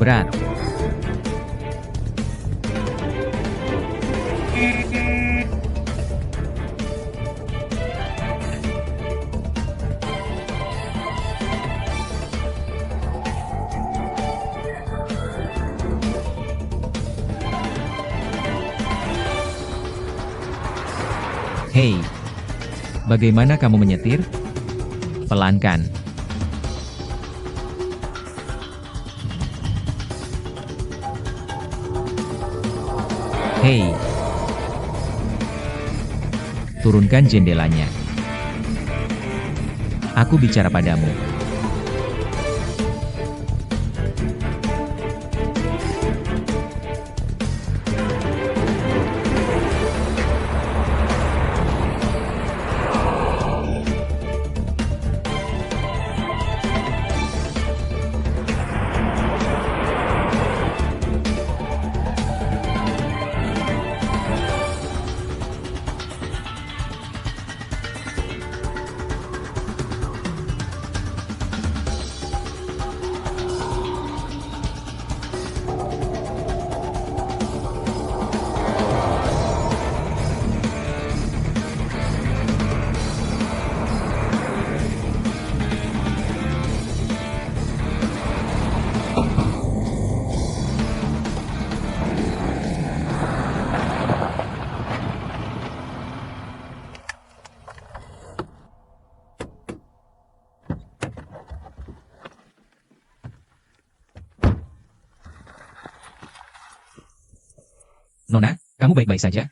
berat. Hei, bagaimana kamu menyetir? Pelan kan? Hei, turunkan jendelanya. Aku bicara padamu. Nona, kamu baik-baik saja?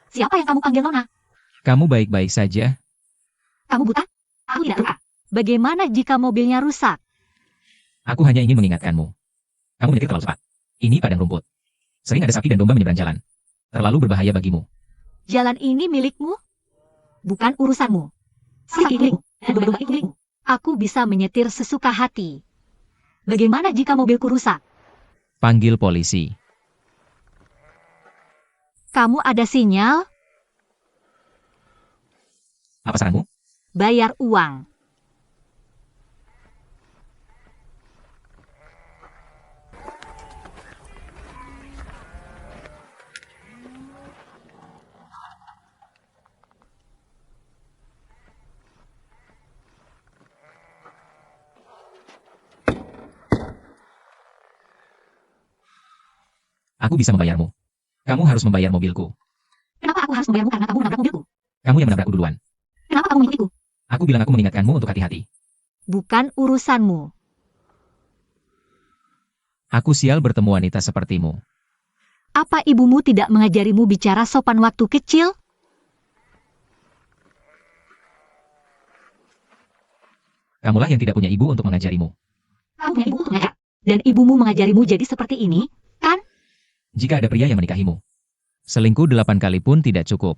Siapa yang kamu panggil Nona? Kamu baik-baik saja? Kamu buta? Aku tidak buta. Bagaimana jika mobilnya rusak? Aku hanya ingin mengingatkanmu. Kamu menyetir terlalu cepat. Ini padang rumput. Sering ada sapi dan domba menyeberang jalan. Terlalu berbahaya bagimu. Jalan ini milikmu? Bukan urusanmu. Sapi milikmu dan domba-domba itu milikmu. Aku bisa menyetir sesuka hati. Bagaimana jika mobilku rusak? Panggil polisi. Kamu ada sinyal? Apa saranmu? Bayar uang. Aku bisa membayarmu. Kamu harus membayar mobilku. Kenapa aku harus membayarmu karena kamu menabrak mobilku? Kamu yang menabrakku duluan. Kenapa kamu mengikutiku? Aku bilang aku mengingatkanmu untuk hati-hati. Bukan urusanmu. Aku sial bertemu wanita sepertimu. Apa ibumu tidak mengajarimu bicara sopan waktu kecil? Kamulah yang tidak punya ibu untuk mengajarimu. Kamu punya ibu untuk mengajar. Dan ibumu mengajarimu jadi seperti ini, kan? Jika ada pria yang menikahimu, selingkuh 8 kali pun tidak cukup.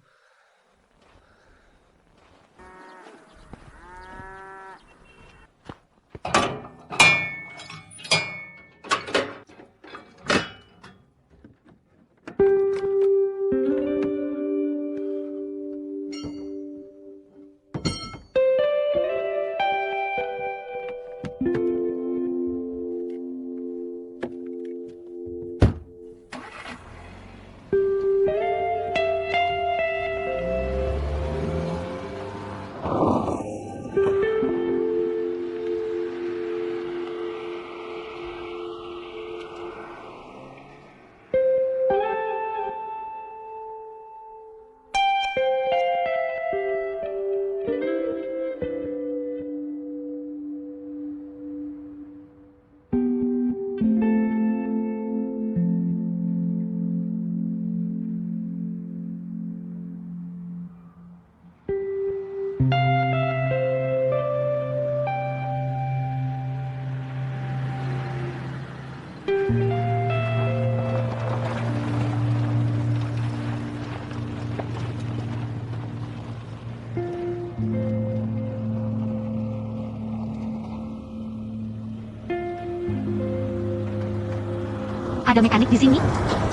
Ada mekanik di sini?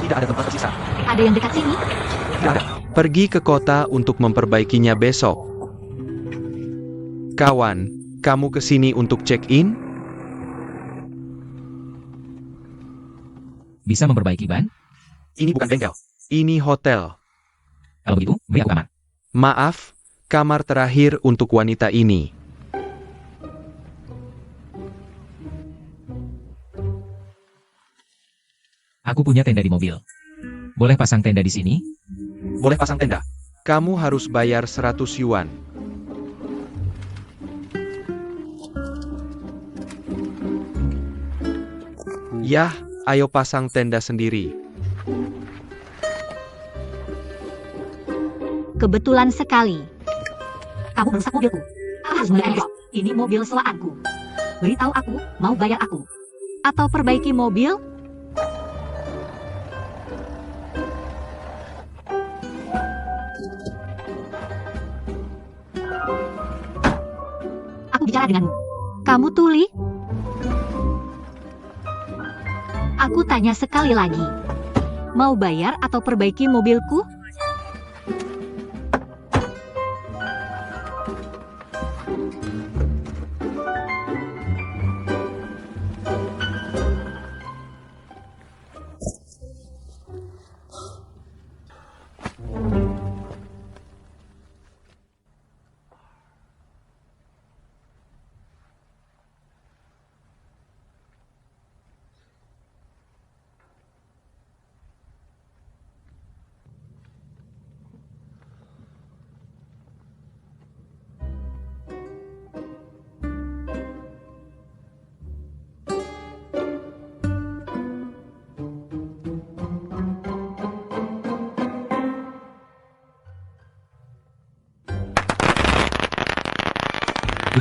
Tidak ada tempat tersisa. Ada yang dekat sini? Tidak ada. Pergi ke kota untuk memperbaikinya besok. Kawan, kamu ke sini untuk check-in? Bisa memperbaiki ban? Ini bukan bengkel. Ini hotel. Kalau begitu, beri aku kamar. Maaf, kamar terakhir untuk wanita ini. Aku punya tenda di mobil. Boleh pasang tenda di sini? Boleh pasang tenda. Kamu harus bayar 100 yuan. Yah, ayo pasang tenda sendiri. Kebetulan sekali. Kamu merusak mobilku. Aku harus membayar besok. Ini mobil sewaanku. Beritahu aku, mau bayar aku. Atau perbaiki mobil? Aku bicara denganmu. Kamu tuli? Aku tanya sekali lagi. Mau bayar atau perbaiki mobilku?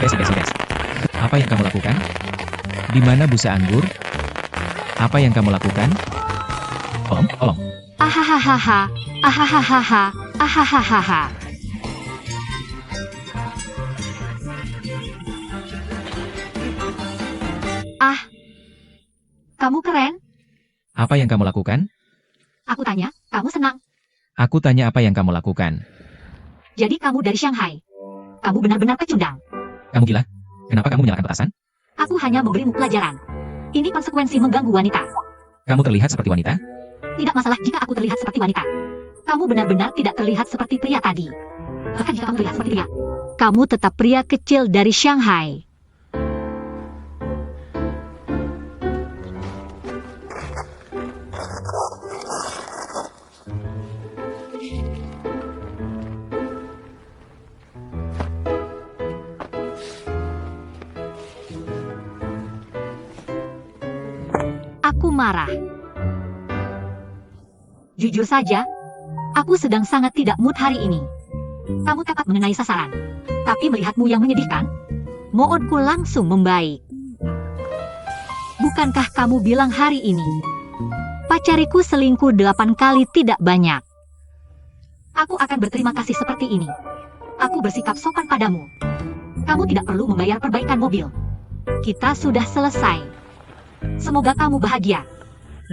Yudes. Apa yang kamu lakukan? Di mana busa anggur? Apa yang kamu lakukan? Tolong. Ahahaha, ahahaha, ahahaha. Ah, kamu keren. Apa yang kamu lakukan? Aku tanya, kamu senang. Aku tanya apa yang kamu lakukan. Jadi kamu dari Shanghai. Kamu benar-benar pecundang. Kamu gila? Kenapa kamu menyalakan petasan? Aku hanya memberimu pelajaran. Ini konsekuensi mengganggu wanita. Kamu terlihat seperti wanita? Tidak masalah jika aku terlihat seperti wanita. Kamu benar-benar tidak terlihat seperti pria tadi. Bahkan jika kamu terlihat seperti pria, kamu tetap pria kecil dari Shanghai. Aku marah. Jujur saja, aku sedang sangat tidak mood hari ini. Kamu tepat mengenai sasaran. Tapi melihatmu yang menyedihkan, moodku langsung membaik. Bukankah kamu bilang hari ini, pacariku selingkuh 8 kali tidak banyak? Aku akan berterima kasih seperti ini. Aku bersikap sopan padamu. Kamu tidak perlu membayar perbaikan mobil. Kita sudah selesai. Semoga kamu bahagia.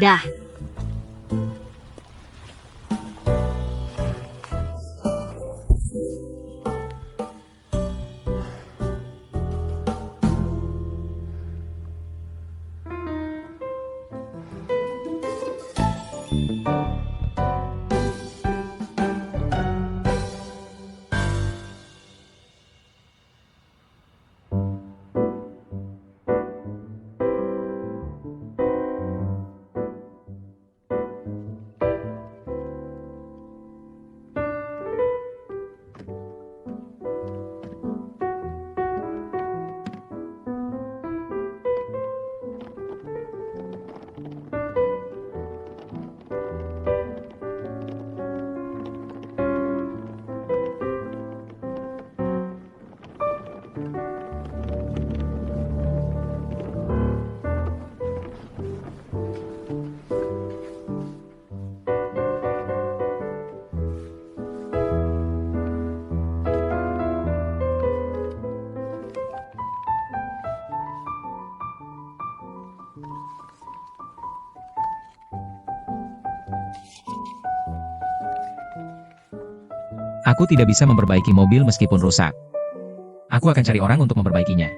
Dah. Aku tidak bisa memperbaiki mobil meskipun rusak. Aku akan cari orang untuk memperbaikinya.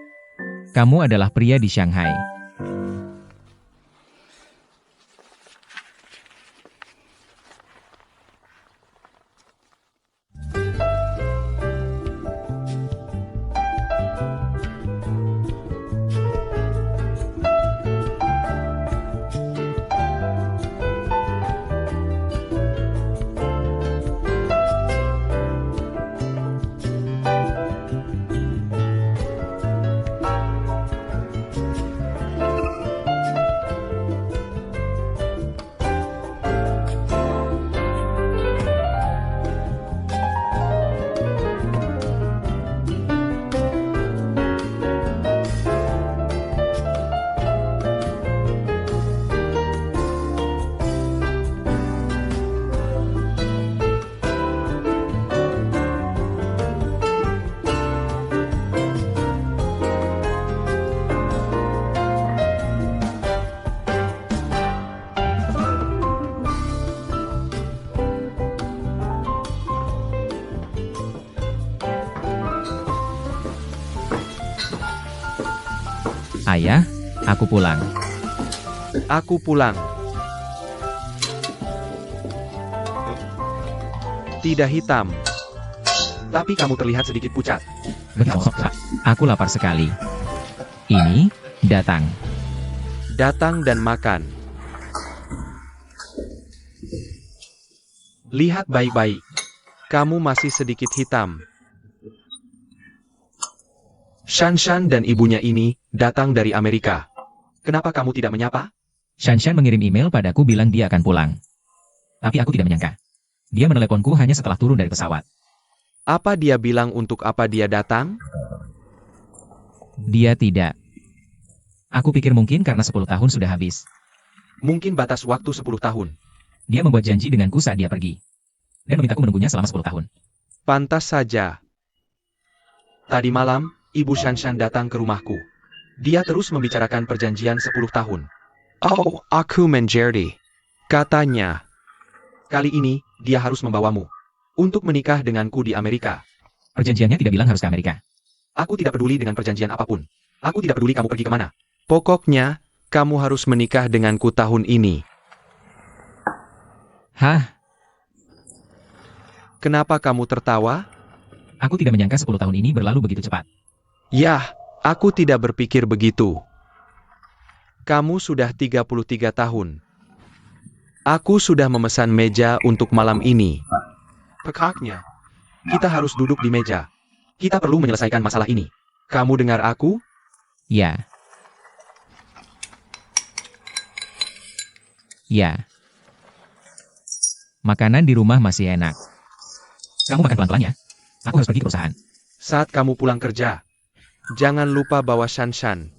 Kamu adalah pria di Shanghai. Ayah, aku pulang. Aku pulang. Tidak hitam. Tapi kamu terlihat sedikit pucat. Aku lapar sekali. Ini, datang. Datang dan makan. Lihat baik-baik. Kamu masih sedikit hitam. Shanshan dan ibunya ini datang dari Amerika. Kenapa kamu tidak menyapa? Shanshan mengirim email padaku bilang dia akan pulang. Tapi aku tidak menyangka. Dia meneleponku hanya setelah turun dari pesawat. Apa dia bilang untuk apa dia datang? Dia tidak. Aku pikir mungkin karena 10 tahun sudah habis. Mungkin batas waktu 10 tahun. Dia membuat janji denganku saat dia pergi. Dan memintaku menunggunya selama 10 tahun. Pantas saja. Tadi malam, Ibu Shanshan datang ke rumahku. Dia terus membicarakan perjanjian 10 tahun. Oh, aku menjadi. Katanya, Kali ini, dia harus membawamu. Untuk menikah denganku di Amerika. Perjanjiannya tidak bilang harus ke Amerika. Aku tidak peduli dengan perjanjian apapun. Aku tidak peduli kamu pergi kemana. pokoknya, kamu harus menikah denganku tahun ini. Hah? Kenapa kamu tertawa? Aku tidak menyangka 10 tahun ini berlalu begitu cepat. Yah, aku tidak berpikir begitu. Kamu sudah 33 tahun. Aku sudah memesan meja untuk malam ini. Pekaknya. Kita harus duduk di meja. Kita perlu menyelesaikan masalah ini. Kamu dengar aku? Ya. Ya. Makanan di rumah masih enak. Kamu makan pelan-pelan ya. Aku harus pergi ke perusahaan. Saat kamu pulang kerja, Jangan lupa bawa Shanshan.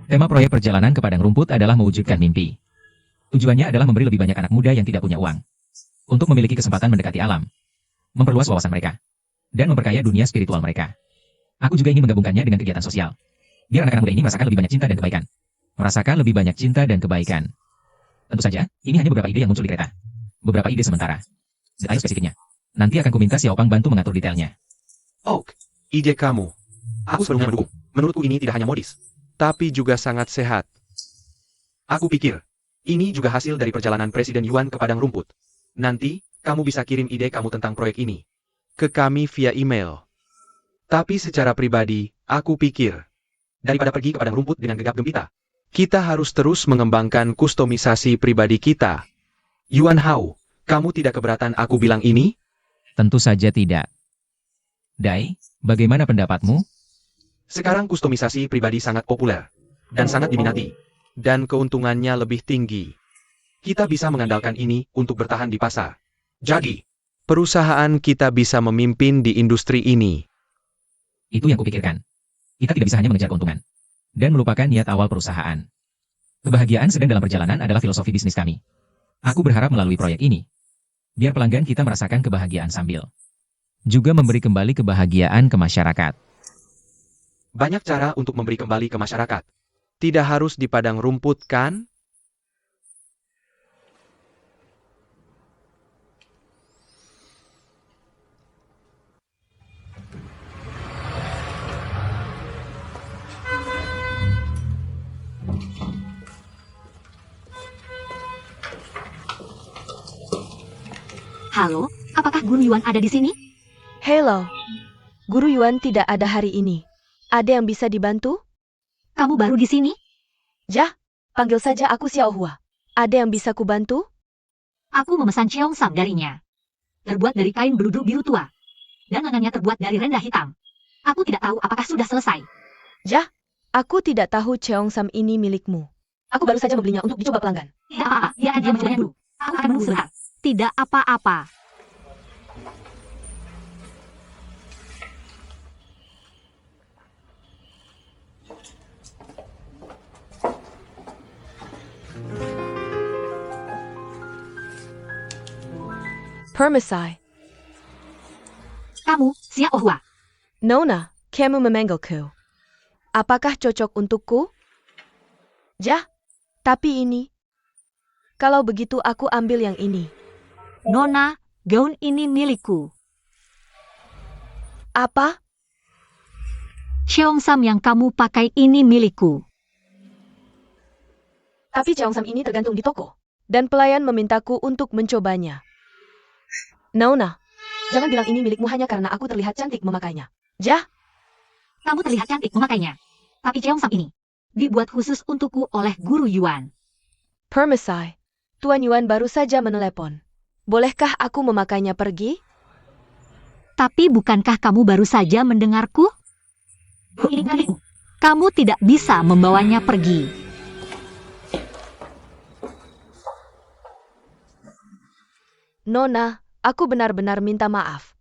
Tema proyek perjalanan ke padang rumput adalah mewujudkan mimpi. Tujuannya adalah memberi lebih banyak anak muda yang tidak punya uang. Untuk memiliki kesempatan mendekati alam. Memperluas wawasan mereka. Dan memperkaya dunia spiritual mereka. Aku juga ingin menggabungkannya dengan kegiatan sosial. Biar anak-anak muda ini merasakan lebih banyak cinta dan kebaikan. Merasakan lebih banyak cinta dan kebaikan. Tentu saja, ini hanya beberapa ide yang muncul di kereta. Beberapa ide sementara. Detail spesifiknya. Nanti akan kuminta Xiaopang bantu mengatur detailnya. Oak, ide kamu. Aku sepenuhnya mendukung. Menurutku ini tidak hanya modis. Tapi juga sangat sehat. Aku pikir, ini juga hasil dari perjalanan Presiden Yuan ke padang rumput. Nanti, kamu bisa kirim ide kamu tentang proyek ini. Ke kami via email. Tapi secara pribadi, aku pikir, Daripada pergi ke padang rumput dengan gegap gempita. kita harus terus mengembangkan kustomisasi pribadi kita. Yuan Hao, kamu tidak keberatan aku bilang ini? Tentu saja tidak. Dai, bagaimana pendapatmu? Sekarang kustomisasi pribadi sangat populer. Dan sangat diminati. Dan keuntungannya lebih tinggi. Kita bisa mengandalkan ini untuk bertahan di pasar. Jadi, Perusahaan kita bisa memimpin di industri ini. Itu yang kupikirkan. Kita tidak bisa hanya mengejar keuntungan. Dan melupakan niat awal perusahaan. Kebahagiaan sedang dalam perjalanan adalah filosofi bisnis kami. Aku berharap melalui proyek ini. Biar pelanggan kita merasakan kebahagiaan sambil. Juga memberi kembali kebahagiaan ke masyarakat. banyak cara untuk memberi kembali ke masyarakat. Tidak harus di padang rumput, kan? Halo, apakah Guru Yuan ada di sini? Hello. Guru Yuan tidak ada hari ini. Ada yang bisa dibantu? Kamu baru di sini? Jah, panggil saja aku Xiao Hua. Ada yang bisa kubantu? Aku memesan Cheongsam darinya. Terbuat dari kain beludu biru tua. Dan lengannya terbuat dari rendah hitam. Aku tidak tahu apakah sudah selesai. Jah, aku tidak tahu Cheongsam ini milikmu. Aku baru saja membelinya untuk dicoba pelanggan. Tidak apa-apa, biarkan dia mencobanya dulu. Aku akan menunggu sebentar. Tidak apa-apa. Permisai. Kamu, Xiao Hua. Nona, kamu memanggilku. Apakah cocok untukku? Jah, Tapi ini. Kalau begitu aku ambil yang ini. Nona, gaun ini milikku. Apa? Cheongsam yang kamu pakai ini milikku. Tapi Cheongsam ini tergantung di toko. Dan pelayan memintaku untuk mencobanya. Nona, jangan bilang ini milikmu hanya karena aku terlihat cantik memakainya. Jah, Kamu terlihat cantik memakainya. Tapi Cheongsam ini dibuat khusus untukku oleh Guru Yuan. permisi. Tuan Yuan baru saja menelepon. Bolehkah aku memakainya pergi? Tapi bukankah kamu baru saja mendengarku? Ini milikmu. Kamu tidak bisa membawanya pergi. Nona, aku benar-benar minta maaf.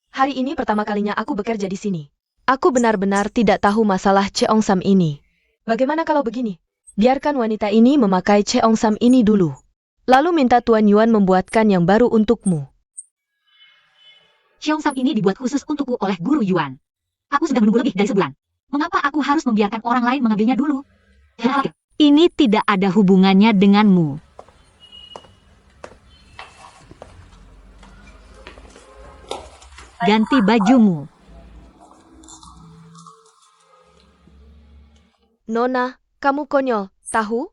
Hari ini pertama kalinya aku bekerja di sini. Aku benar-benar tidak tahu masalah Cheongsam ini. Bagaimana kalau begini? Biarkan wanita ini memakai Cheongsam ini dulu. Lalu minta Tuan Yuan membuatkan yang baru untukmu. Cheongsam ini dibuat khusus untukku oleh Guru Yuan. Aku sudah menunggu lebih dari sebulan. Mengapa aku harus membiarkan orang lain mengambilnya dulu? Ini tidak ada hubungannya denganmu. Ganti bajumu. Nona, kamu konyol, tahu?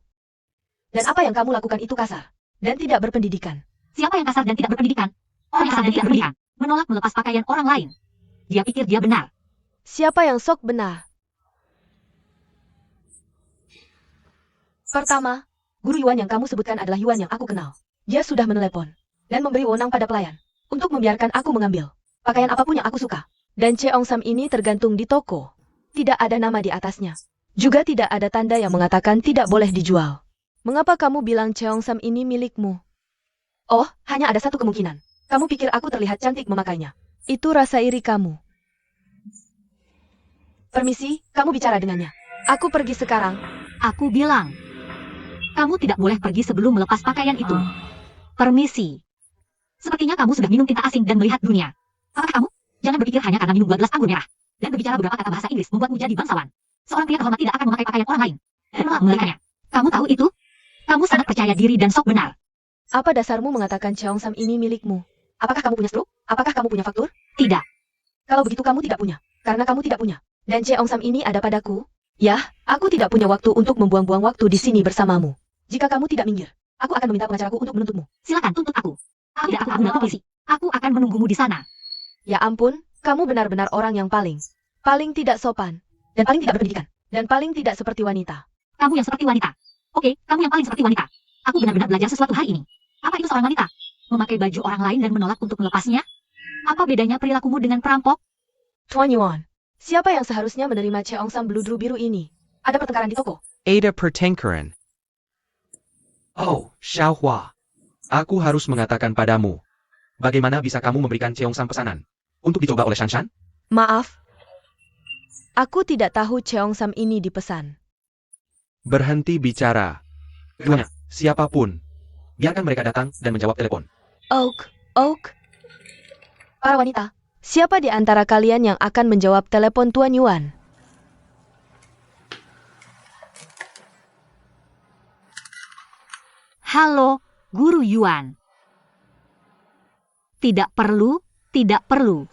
Dan apa yang kamu lakukan itu kasar dan tidak berpendidikan. Siapa yang kasar dan tidak berpendidikan? Orang kasar dan tidak berpendidikan. Menolak melepas pakaian orang lain. Dia pikir dia benar. Siapa yang sok benar? Pertama, Guru Yuan yang kamu sebutkan adalah Yuan yang aku kenal. Dia sudah menelepon dan memberi wewenang pada pelayan untuk membiarkan aku mengambil pakaian apapun yang aku suka. Dan Cheongsam ini tergantung di toko. Tidak ada nama di atasnya. Juga tidak ada tanda yang mengatakan tidak boleh dijual. Mengapa kamu bilang Cheongsam ini milikmu? Oh, hanya ada satu kemungkinan. Kamu pikir aku terlihat cantik memakainya. Itu rasa iri kamu. Permisi, kamu bicara dengannya. Aku pergi sekarang. Aku bilang, kamu tidak boleh pergi sebelum melepas pakaian itu. Permisi. Sepertinya kamu sudah minum tinta asing dan melihat dunia. Apakah kamu? Jangan berpikir hanya karena minum 2 gelas anggur merah dan berbicara beberapa kata bahasa Inggris membuatmu jadi bangsawan. Seorang pria terhormat tidak akan memakai pakaian orang lain dan membelikannya. Kamu tahu itu? Kamu sangat percaya diri dan sok benar. Apa dasarmu mengatakan Cheongsam ini milikmu? Apakah kamu punya struk? Apakah kamu punya faktur? Tidak. Kalau begitu kamu tidak punya. Karena kamu tidak punya. Dan Cheongsam ini ada padaku. Yah, aku tidak punya waktu untuk membuang-buang waktu di sini bersamamu. Jika kamu tidak minggir, aku akan meminta pengacaraku untuk menuntutmu. Silakan tuntut aku. Tidak, aku akan polisi. Aku akan menunggumu di sana. Ya ampun, kamu benar-benar orang yang paling tidak sopan. Dan paling tidak berpendidikan. Dan paling tidak seperti wanita. Kamu yang seperti wanita. Oke, kamu yang paling seperti wanita. Aku benar-benar belajar sesuatu hari ini. Apa itu seorang wanita? Memakai baju orang lain dan menolak untuk melepasnya? Apa bedanya perilakumu dengan perampok? Tuan Yuan, siapa yang seharusnya menerima Cheongsam beludru biru ini? Ada pertengkaran di toko. Ada pertengkaran. Oh, Xiaohua. Aku harus mengatakan padamu. Bagaimana bisa kamu memberikan Cheongsam pesanan? Untuk dicoba oleh Shanshan? Maaf. Aku tidak tahu Cheongsam ini dipesan. Berhenti bicara. Keduanya, siapapun. Biarkan mereka datang dan menjawab telepon. Oak. Para wanita, siapa di antara kalian yang akan menjawab telepon Tuan Yuan? Halo, Guru Yuan. Tidak perlu, tidak perlu.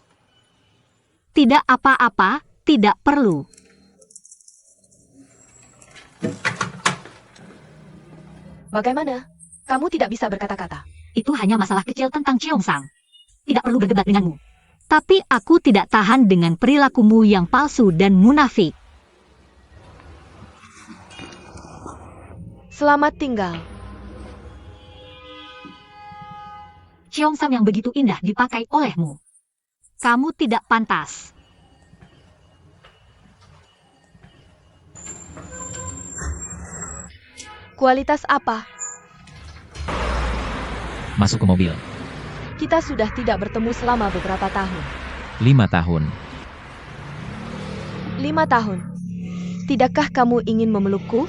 Tidak apa-apa, tidak perlu. Bagaimana? Kamu tidak bisa berkata-kata. Itu hanya masalah kecil tentang Cheongsam. Tidak perlu berdebat denganmu. Tapi aku tidak tahan dengan perilakumu yang palsu dan munafik. Selamat tinggal. Cheongsam yang begitu indah dipakai olehmu. Kamu tidak pantas. Kualitas apa? Masuk ke mobil. Kita sudah tidak bertemu selama beberapa tahun. 5 tahun. 5 tahun. Tidakkah kamu ingin memelukku?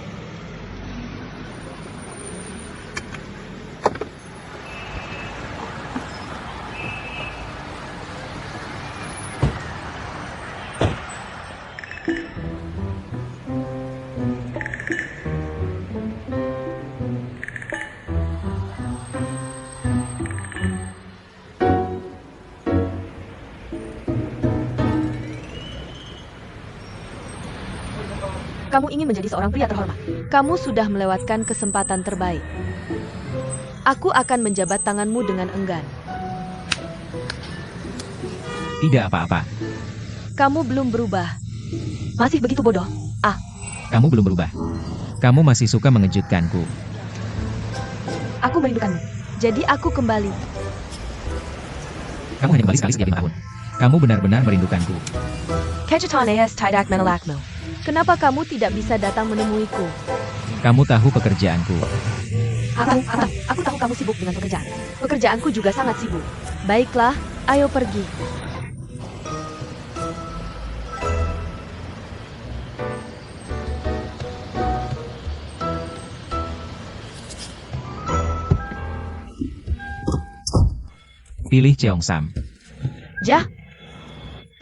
Kamu ingin menjadi seorang pria terhormat. Kamu sudah melewatkan kesempatan terbaik. Aku akan menjabat tanganmu dengan enggan. Tidak apa-apa. Kamu belum berubah. Masih begitu bodoh. Kamu belum berubah. Kamu masih suka mengejutkanku. Aku merindukanmu. Jadi aku kembali. Kamu hanya kembali sekali setiap 5 tahun. Kamu benar-benar merindukanku. Kejutan as tidak menolakmu. Kenapa kamu tidak bisa datang menemuiku? Kamu tahu pekerjaanku. Aku tahu kamu sibuk dengan pekerjaan. Pekerjaanku juga sangat sibuk. Baiklah, ayo pergi. Pilih Cheongsam. Jah,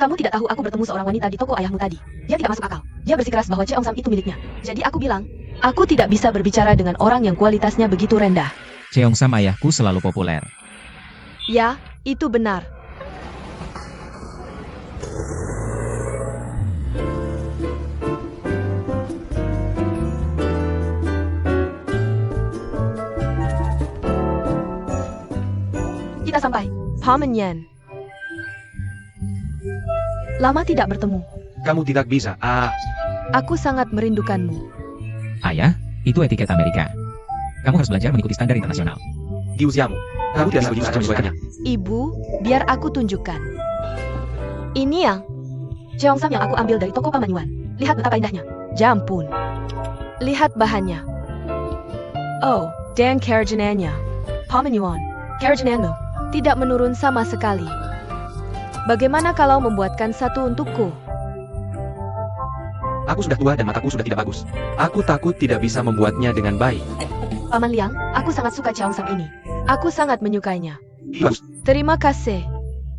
kamu tidak tahu aku bertemu seorang wanita di toko ayahmu tadi. Dia tidak masuk akal. Dia bersikeras bahwa Cheongsam itu miliknya. Jadi aku bilang, aku tidak bisa berbicara dengan orang yang kualitasnya begitu rendah. Cheongsam ayahku selalu populer. Ya, itu benar. Kita sampai. Pamenyan. Lama tidak bertemu. Kamu tidak bisa. Aku sangat merindukanmu. Ayah, itu etiket Amerika. Kamu harus belajar mengikuti standar internasional. Di usiamu, kamu tidak bisa menyesuaikannya. Ibu, biar aku tunjukkan. Ini yang Cheongsam yang aku ambil dari toko Paman Yuan. Lihat betapa indahnya. Jampun. Lihat bahannya. Oh, dan kerajanannya. Paman Yuan, kerajananmu tidak menurun sama sekali. Bagaimana kalau membuatkan satu untukku? Aku sudah tua dan mataku sudah tidak bagus. Aku takut tidak bisa membuatnya dengan baik. Paman Liang, aku sangat suka Cheongsam ini. Aku sangat menyukainya. Bagus. Terima kasih.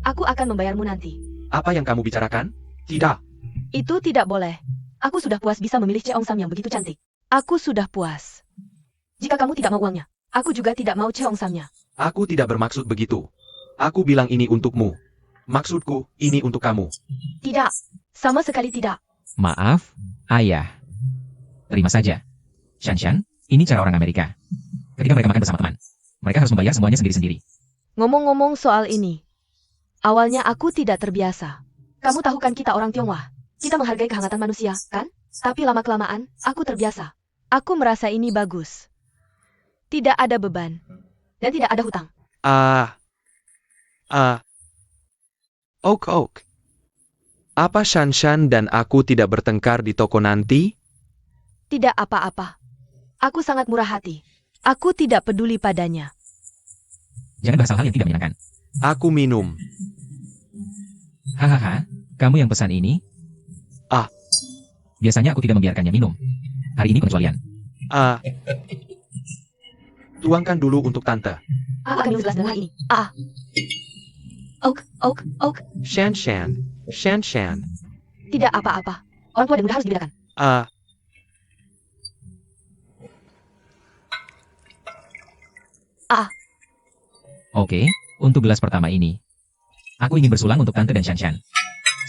Aku akan membayarmu nanti. Apa yang kamu bicarakan? Tidak. Itu tidak boleh. Aku sudah puas bisa memilih Cheongsam yang begitu cantik. Aku sudah puas. Jika kamu tidak mau uangnya, aku juga tidak mau Cheongsamnya. Aku tidak bermaksud begitu. Aku bilang ini untukmu. Maksudku, ini untuk kamu. Tidak. Sama sekali tidak. Maaf, ayah. Terima saja. Shanshan, ini cara orang Amerika. Ketika mereka makan bersama teman, mereka harus membayar semuanya sendiri-sendiri. Ngomong-ngomong soal ini. Awalnya aku tidak terbiasa. Kamu tahu kan kita orang Tionghoa. Kita menghargai kehangatan manusia, kan? Tapi lama-kelamaan, aku terbiasa. Aku merasa ini bagus. Tidak ada beban. Dan tidak ada hutang. Ok. Apa Shanshan dan aku tidak bertengkar di toko nanti? Tidak apa-apa. Aku sangat murah hati. Aku tidak peduli padanya. Jangan bahas hal yang tidak menyenangkan. Aku minum. Hahaha, kamu yang pesan ini? Biasanya aku tidak membiarkannya minum. Hari ini pengecualian. Tuangkan dulu untuk tante. Aku akan minum gelas dengan hal ini. Ok. Shanshan. Tidak apa-apa. Orang tua dan muda harus dibedakan. Oke, untuk gelas pertama ini. Aku ingin bersulang untuk tante dan Shanshan.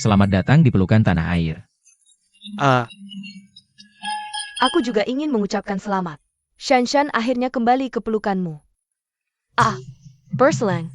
Selamat datang di pelukan tanah air. Aku juga ingin mengucapkan selamat. Shanshan akhirnya kembali ke pelukanmu. Berselang.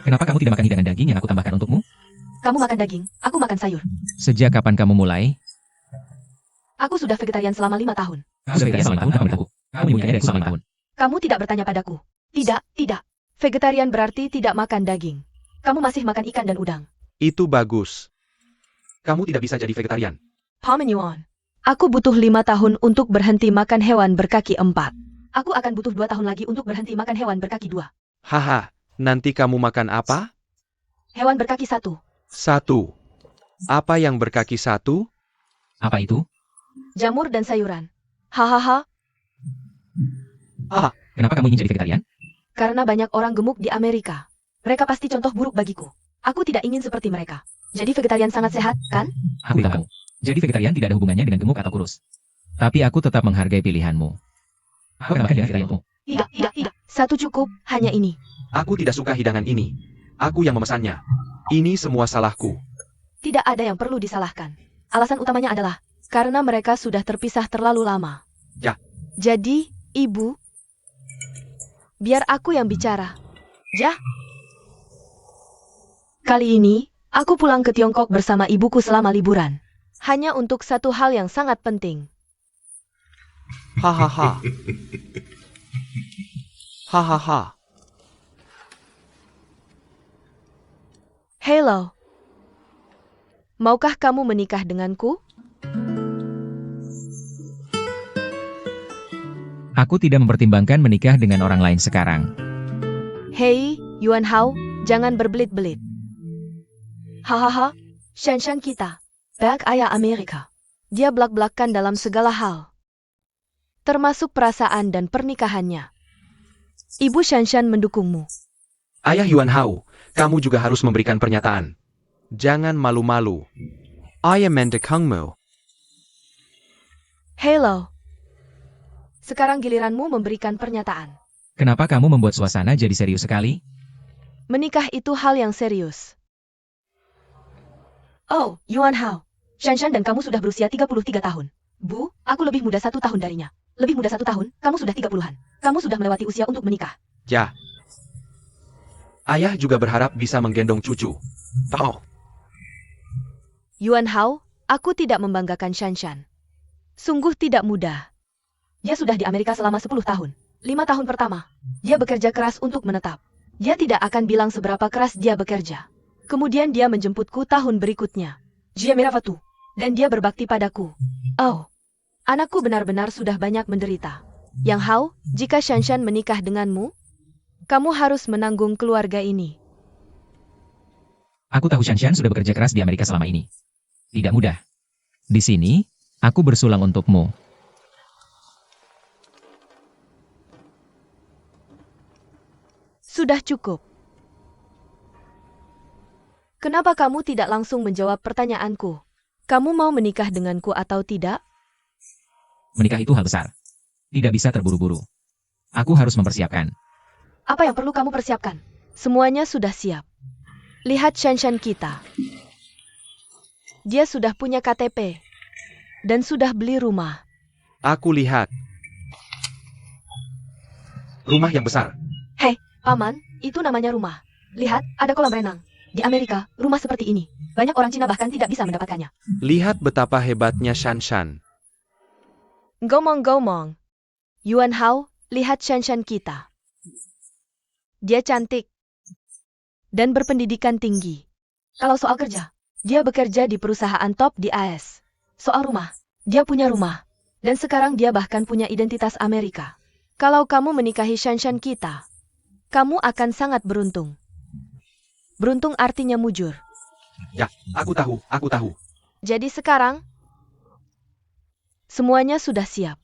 Kenapa kamu tidak makan hidangan daging yang aku tambahkan untukmu? Kamu makan daging, aku makan sayur. Sejak kapan kamu mulai? Aku sudah vegetarian selama 5 tahun. Kamu sudah vegetarian selama 5 tahun, apa beritahu? Kamu menyembunyikannya dari selama 5 tahun. Kamu tidak bertanya padaku. Tidak. Vegetarian berarti tidak makan daging. Kamu masih makan ikan dan udang. Itu bagus. Kamu tidak bisa jadi vegetarian. Paman Yuan. Aku butuh 5 tahun untuk berhenti makan hewan berkaki 4. Aku akan butuh 2 tahun lagi untuk berhenti makan hewan berkaki 2. Haha, nanti kamu makan apa? Hewan berkaki 1. 1. Apa yang berkaki 1? Apa itu? Jamur dan sayuran. Hahaha, Kenapa kamu ingin jadi vegetarian? karena banyak orang gemuk di Amerika. Mereka pasti contoh buruk bagiku. Aku tidak ingin seperti mereka. Jadi vegetarian sangat sehat, kan? Aku tahu. Jadi vegetarian tidak ada hubungannya dengan gemuk atau kurus. Tapi aku tetap menghargai pilihanmu. Aku akan makan dengan vegetarian untukmu. Tidak. 1 cukup, hanya ini. Aku tidak suka hidangan ini. Aku yang memesannya. Ini semua salahku. Tidak ada yang perlu disalahkan. Alasan utamanya adalah karena mereka sudah terpisah terlalu lama. Ya. Jadi, Ibu, biar aku yang bicara. Ya. Kali ini, aku pulang ke Tiongkok bersama ibuku selama liburan. Hanya untuk satu hal yang sangat penting. Hahaha. Hahaha. Hello. Maukah kamu menikah denganku? Aku tidak mempertimbangkan menikah dengan orang lain sekarang. Hei, Yuan Hao, jangan berbelit-belit. Hahaha, Shanshan kita. Back ayah Amerika. Dia belak-belakan dalam segala hal. Termasuk perasaan dan pernikahannya. Ibu Shanshan mendukungmu. Ayah Yuan Hao, kamu juga harus memberikan pernyataan. Jangan malu-malu. I am mendekungmu. Hello. Sekarang giliranmu memberikan pernyataan. Kenapa kamu membuat suasana jadi serius sekali? Menikah itu hal yang serius. Oh, Yuan Hao. Shanshan dan kamu sudah berusia 33 tahun. Bu, aku lebih muda 1 tahun darinya. Lebih muda 1 tahun, kamu sudah 30-an. Kamu sudah melewati usia untuk menikah. Ya. Ayah juga berharap bisa menggendong cucu. Oh, Yuan Hao, aku tidak membanggakan Shanshan. Sungguh tidak mudah. Dia sudah di Amerika selama 10 tahun. 5 tahun pertama, dia bekerja keras untuk menetap. Dia tidak akan bilang seberapa keras dia bekerja. Kemudian dia menjemputku tahun berikutnya. Dia merawatku, dan dia berbakti padaku. Oh, anakku benar-benar sudah banyak menderita. Yang Hao, jika Shanshan menikah denganmu, kamu harus menanggung keluarga ini. Aku tahu Shanshan sudah bekerja keras di Amerika selama ini. Tidak mudah. Di sini, aku bersulang untukmu. Sudah cukup. Kenapa kamu tidak langsung menjawab pertanyaanku? Kamu mau menikah denganku atau tidak? Menikah itu hal besar. Tidak bisa terburu-buru. Aku harus mempersiapkan. Apa yang perlu kamu persiapkan? Semuanya sudah siap. Lihat Shanshan kita. Dia sudah punya KTP. Dan sudah beli rumah. Aku lihat. rumah yang besar. Paman, itu namanya rumah. Lihat, ada kolam renang. Di Amerika, rumah seperti ini. Banyak orang Cina bahkan tidak bisa mendapatkannya. Lihat betapa hebatnya Shanshan. Gomong-gomong. Yuan Hao, lihat Shanshan kita. Dia cantik. Dan berpendidikan tinggi. Kalau soal kerja, dia bekerja di perusahaan top di AS. Soal rumah, dia punya rumah. Dan sekarang dia bahkan punya identitas Amerika. Kalau kamu menikahi Shanshan kita, kamu akan sangat beruntung. Beruntung artinya mujur. Ya, aku tahu. Jadi sekarang, semuanya sudah siap.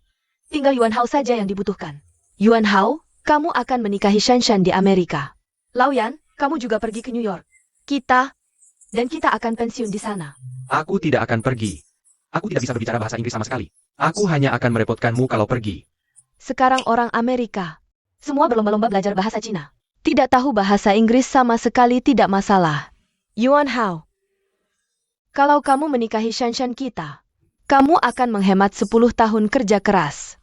Tinggal Yuan Hao saja yang dibutuhkan. Yuan Hao, kamu akan menikahi Shanshan di Amerika. Laoyan, kamu juga pergi ke New York. Kita akan pensiun di sana. Aku tidak akan pergi. Aku tidak bisa berbicara bahasa Inggris sama sekali. Aku hanya akan merepotkanmu kalau pergi. Sekarang orang Amerika, semua berlomba-lomba belajar bahasa Cina. Tidak tahu bahasa Inggris sama sekali tidak masalah. Yuan Hao, kalau kamu menikahi Shanshan kita, kamu akan menghemat 10 tahun kerja keras.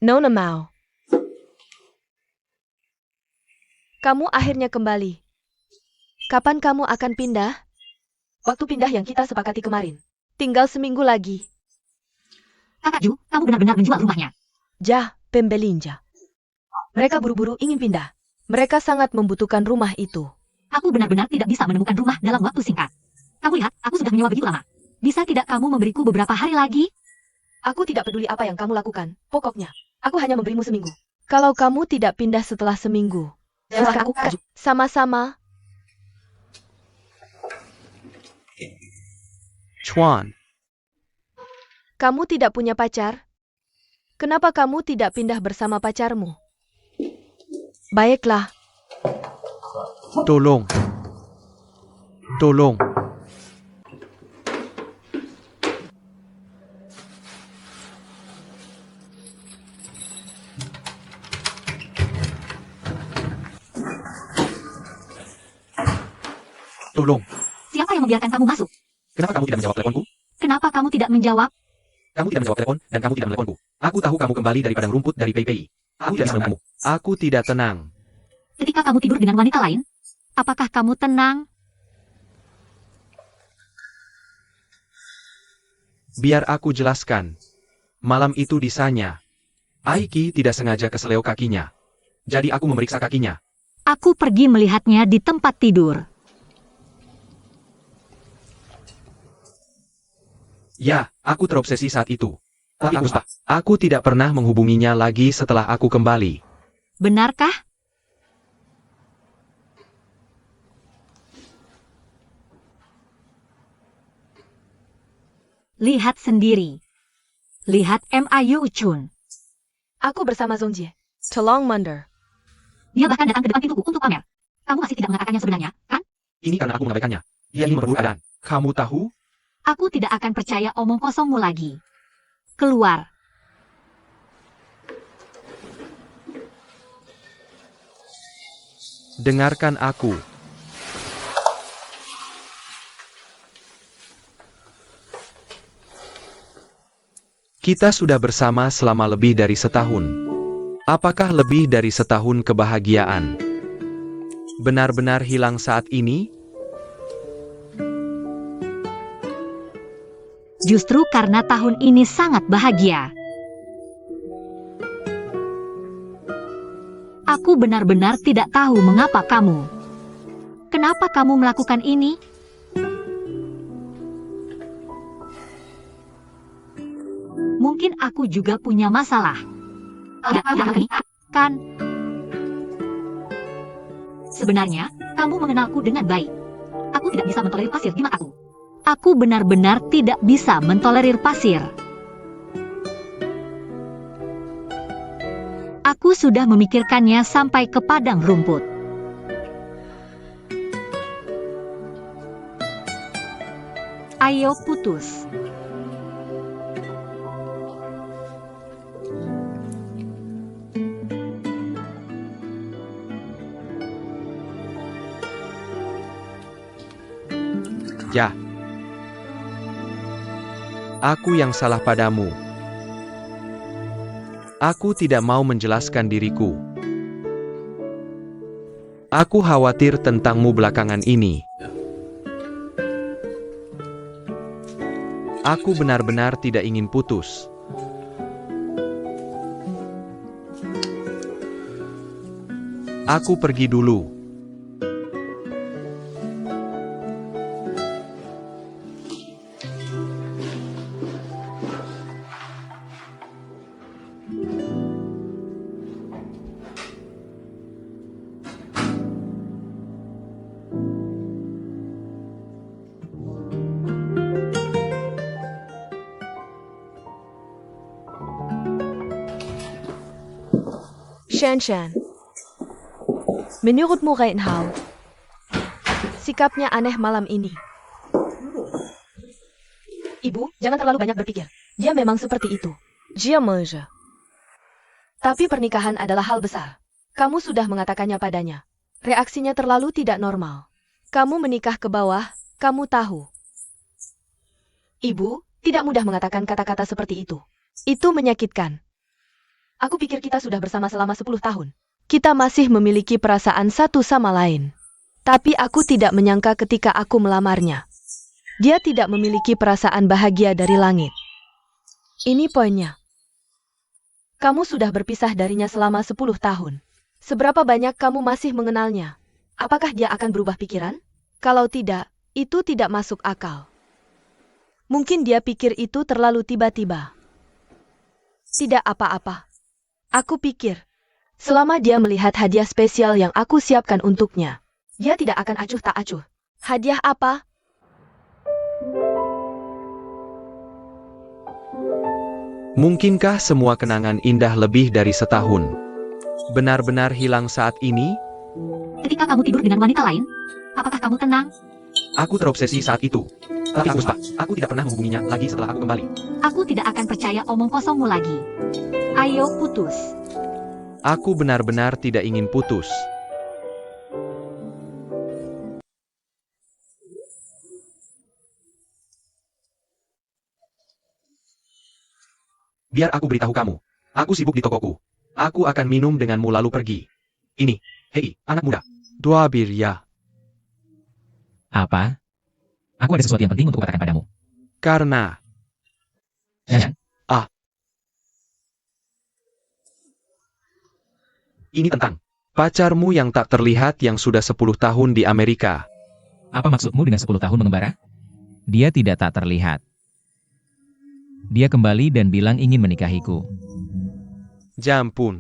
Nona Mao. Kamu akhirnya kembali. Kapan kamu akan pindah? Waktu pindah yang kita sepakati kemarin. Tinggal seminggu lagi. Kakak Ju, kamu benar-benar menjual rumahnya. Ja, pembelinja. Mereka buru-buru ingin pindah. Mereka sangat membutuhkan rumah itu. Aku benar-benar tidak bisa menemukan rumah dalam waktu singkat. Kamu lihat, aku sudah menyewa begitu lama. Bisa tidak kamu memberiku beberapa hari lagi? Aku tidak peduli apa yang kamu lakukan. Pokoknya, aku hanya memberimu seminggu. Kalau kamu tidak pindah setelah seminggu. Silahkan aku, Kakak Ju. Sama-sama. Chuan, Kamu tidak punya pacar? Kenapa kamu tidak pindah bersama pacarmu? Baiklah. tolong. Tolong. Tolong. Siapa yang membiarkan kamu masuk? Kenapa kamu tidak menjawab teleponku? Kenapa kamu tidak menjawab? Kamu tidak menjawab telepon, dan kamu tidak meneleponku. Aku tahu kamu kembali dari padang rumput dari PPI. Aku tidak bisa menemukanmu. Aku tidak tenang. Ketika kamu tidur dengan wanita lain? Apakah kamu tenang? Biar aku jelaskan. Malam itu di Sanya, Aiki tidak sengaja keseleo kakinya. Jadi aku memeriksa kakinya. Aku pergi melihatnya di tempat tidur. Ya, aku terobsesi saat itu. Tapi aku tidak pernah menghubunginya lagi setelah aku kembali. Benarkah? Lihat sendiri. Lihat Mayu Chun. Aku bersama Zongjie. Tolong Munder. Dia bahkan datang ke depan pintuku untuk pamer. Kamu masih tidak mengatakannya sebenarnya, kan? Ini karena aku mengabaikannya. Dia ingin memperburuk keadaan. Kamu tahu? Aku tidak akan percaya omong kosongmu lagi. Keluar. Dengarkan aku. Kita sudah bersama selama lebih dari setahun. Apakah lebih dari setahun kebahagiaan benar-benar hilang saat ini? Justru karena tahun ini sangat bahagia. Aku benar-benar tidak tahu mengapa kamu. Kenapa kamu melakukan ini? Mungkin aku juga punya masalah. Kan? Sebenarnya, kamu mengenalku dengan baik. Aku tidak bisa mentolerir pasir di mataku. Aku benar-benar tidak bisa mentolerir pasir. Aku sudah memikirkannya sampai ke padang rumput. Ayo putus. Ya. Aku yang salah padamu. Aku tidak mau menjelaskan diriku. Aku khawatir tentangmu belakangan ini. Aku benar-benar tidak ingin putus. Aku pergi dulu. Shan. Menurutmu Reinhard, sikapnya aneh malam ini. Ibu, jangan terlalu banyak berpikir. Dia memang seperti itu. Dia manja. Tapi pernikahan adalah hal besar. Kamu sudah mengatakannya padanya. Reaksinya terlalu tidak normal. Kamu menikah ke bawah, kamu tahu. Ibu, tidak mudah mengatakan kata-kata seperti itu. Itu menyakitkan. Aku pikir kita sudah bersama selama 10 tahun. Kita masih memiliki perasaan satu sama lain. Tapi aku tidak menyangka ketika aku melamarnya. Dia tidak memiliki perasaan bahagia dari langit. Ini poinnya. Kamu sudah berpisah darinya selama 10 tahun. Seberapa banyak kamu masih mengenalnya? Apakah dia akan berubah pikiran? Kalau tidak, itu tidak masuk akal. Mungkin dia pikir itu terlalu tiba-tiba. Tidak apa-apa. Aku pikir, selama dia melihat hadiah spesial yang aku siapkan untuknya, dia tidak akan acuh tak acuh. Hadiah apa? Mungkinkah semua kenangan indah lebih dari setahun benar-benar hilang saat ini? Ketika kamu tidur dengan wanita lain, apakah kamu tenang? Aku terobsesi saat itu. Tapi Puspa, aku tidak pernah menghubunginya lagi setelah aku kembali. Aku tidak akan percaya omong kosongmu lagi. Ayo putus. Aku benar-benar tidak ingin putus. Biar aku beritahu kamu. Aku sibuk di tokoku. Aku akan minum denganmu lalu pergi. Ini, hei, anak muda. Dua bir ya. Apa? Aku ada sesuatu yang penting untuk katakan padamu. Karena Shanshan, Ini tentang pacarmu yang tak terlihat yang sudah 10 tahun di Amerika. apa maksudmu dengan 10 tahun mengembara? Dia tidak tak terlihat. Dia kembali dan bilang ingin menikahiku. Jampun.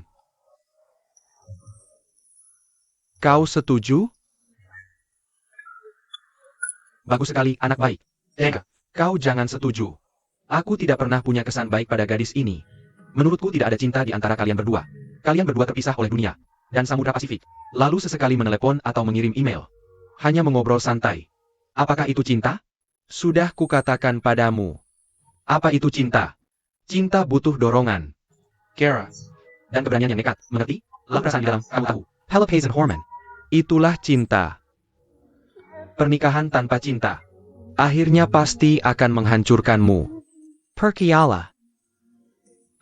Kau setuju? bagus sekali, anak baik. Kau jangan setuju. Aku tidak pernah punya kesan baik pada gadis ini. Menurutku tidak ada cinta di antara kalian berdua. Kalian berdua terpisah oleh dunia dan Samudra Pasifik. Lalu sesekali menelepon atau mengirim email. Hanya mengobrol santai. Apakah itu cinta? Sudah kukatakan padamu. Apa itu cinta? Cinta butuh dorongan. Kara. Dan keberanian yang nekat, mengerti? Lah perasaan di dalam, kamu tahu. Peloponnesan hormone. Itulah cinta. Pernikahan tanpa cinta. Akhirnya pasti akan menghancurkanmu. Perkialah.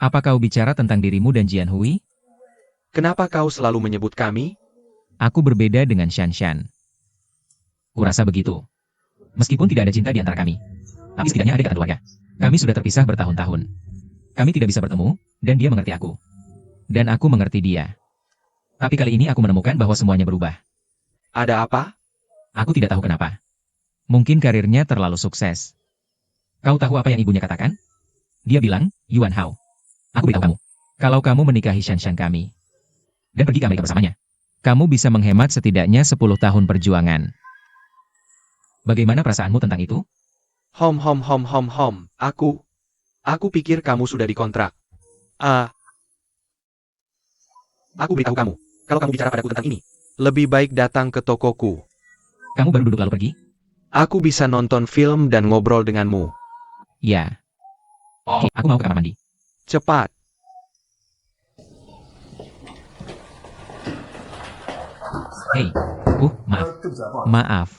Apa kau bicara tentang dirimu dan Jian Hui? Kenapa kau selalu menyebut kami? Aku berbeda dengan Shanshan. Kurasa begitu. Meskipun tidak ada cinta di antara kami. Tapi setidaknya ada ikatan keluarga. Kami sudah terpisah bertahun-tahun. Kami tidak bisa bertemu, dan dia mengerti aku. Dan aku mengerti dia. Tapi kali ini aku menemukan bahwa semuanya berubah. Ada apa? Aku tidak tahu kenapa. Mungkin karirnya terlalu sukses. Kau tahu apa yang ibunya katakan? Dia bilang, Yuan Hao. Aku beritahu kamu. Kalau kamu menikahi Shanshan kami, dan pergi ke Amerika bersamanya, kamu bisa menghemat setidaknya 10 tahun perjuangan. Bagaimana perasaanmu tentang itu? Hom. Aku pikir kamu sudah dikontrak. Aku beritahu kamu. Kalau kamu bicara padaku tentang ini, Lebih baik datang ke tokoku. Kamu baru duduk lalu pergi? Aku bisa nonton film dan ngobrol denganmu. Ya. Oke, aku mau ke kamar mandi. Cepat. Hei, maaf. Maaf.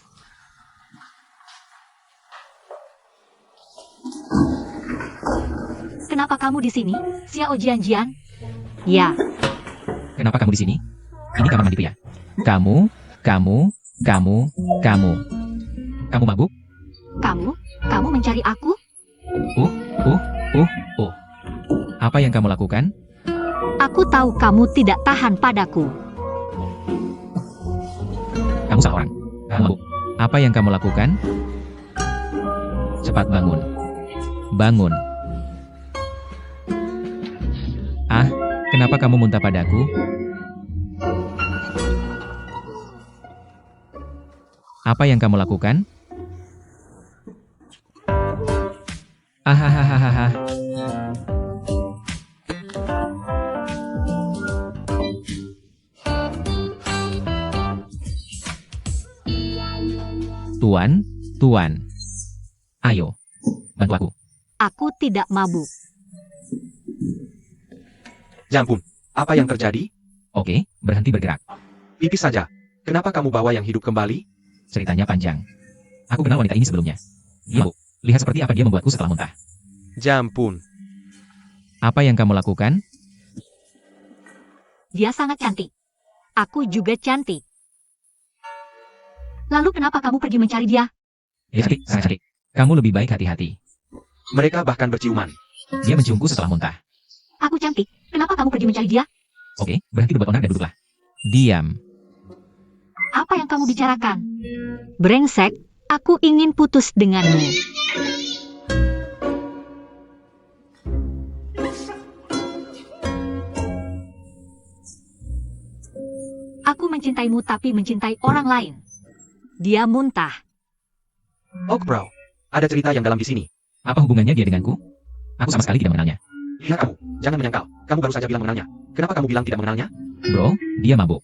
Kenapa kamu di sini, Xiao Jian? Ya, Kenapa kamu di sini? Ini kamar mandiku ya. Kamu. Kamu mabuk? kamu mencari aku? Apa yang kamu lakukan? Aku tahu kamu tidak tahan padaku. Kamu salah orang. Kamu mabuk. Apa yang kamu lakukan? Cepat bangun. Bangun. Kenapa kamu muntah padaku? Apa yang kamu lakukan? Ahahaha. Tuan. Ayo, bantu aku. Aku tidak mabuk. Jampun, apa yang terjadi? Oke, berhenti bergerak. Pipis saja. Kenapa kamu bawa yang hidup kembali? Ceritanya panjang. Aku kenal wanita ini sebelumnya. Dia mabuk. Lihat seperti apa dia membuatku setelah muntah. Jampun. Apa yang kamu lakukan? Dia sangat cantik. Aku juga cantik. Lalu kenapa kamu pergi mencari dia? Dia cantik, sangat cantik. Kamu lebih baik hati-hati. Mereka bahkan berciuman. Dia menciumku setelah muntah. Aku cantik. Kenapa kamu pergi mencari dia? Oke, berhenti berbuat onar dan duduklah. Diam. Apa yang kamu bicarakan? Brengsek, aku ingin putus denganmu. Aku mencintaimu tapi mencintai orang lain. Dia muntah. Oak Bro, ada cerita yang dalam di sini. Apa hubungannya dia denganku? Aku sama sekali tidak mengenalnya. Lihat kamu, jangan menyangkal. Kamu baru saja bilang mengenalnya. Kenapa kamu bilang tidak mengenalnya? Bro, dia mabuk.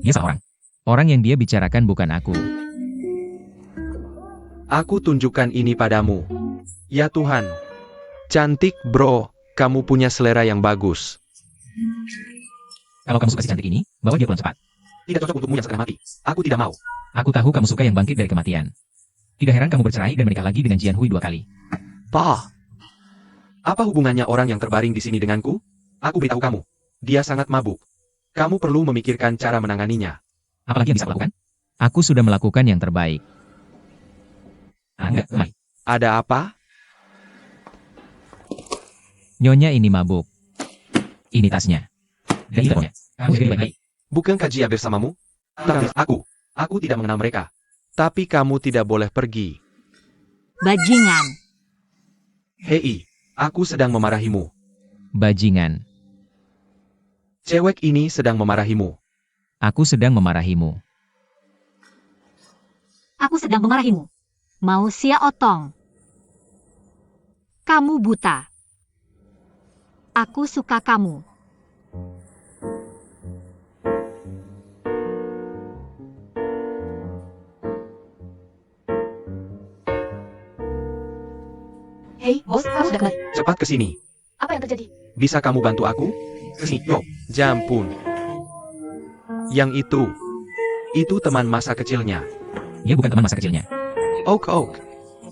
Dia salah orang. Orang yang dia bicarakan bukan aku. Aku tunjukkan ini padamu. Ya Tuhan. Cantik bro, kamu punya selera yang bagus. Kalau kamu suka si cantik ini, bawa dia pulang cepat. Tidak cocok untukmu yang sekarang mati. Aku tidak mau. Aku tahu kamu suka yang bangkit dari kematian. Tidak heran kamu bercerai dan menikah lagi dengan Jian Hui 2 kali. Pa. Apa hubungannya orang yang terbaring di sini denganku? Aku beritahu kamu. Dia sangat mabuk. Kamu perlu memikirkan cara menanganinya. Apalagi yang bisa aku lakukan? Aku sudah melakukan yang terbaik. Enggak, Mai. Ada apa? Nyonya ini mabuk. Ini tasnya. Dan itu punya. Kamu jadi baik-baik. Bukankah Jia bersamamu? Tapi aku tidak mengenal mereka. Tapi kamu tidak boleh pergi. Bajingan. Hei, aku sedang memarahimu. Bajingan. Cewek ini sedang memarahimu. Aku sedang memarahimu. Aku sedang memarahimu. Mau sia otong. Kamu buta. Aku suka kamu. Hei, bos, kamu sudah kembali. Cepat ke sini. Apa yang terjadi? Bisa kamu bantu aku? Kesini, yuk. Jampun. Yang itu teman masa kecilnya. Dia bukan teman masa kecilnya. Oak.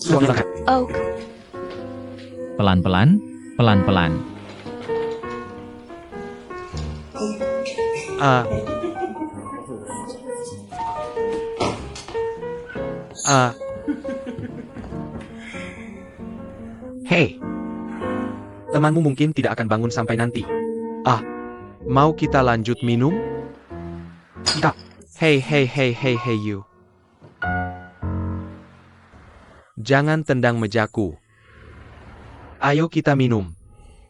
Suami langkat. Oh, Pelan-pelan, pelan-pelan. Hei. Temanmu mungkin tidak akan bangun sampai nanti. Mau kita lanjut minum? Tidak. Hey you. Jangan tendang mejaku. Ayo kita minum.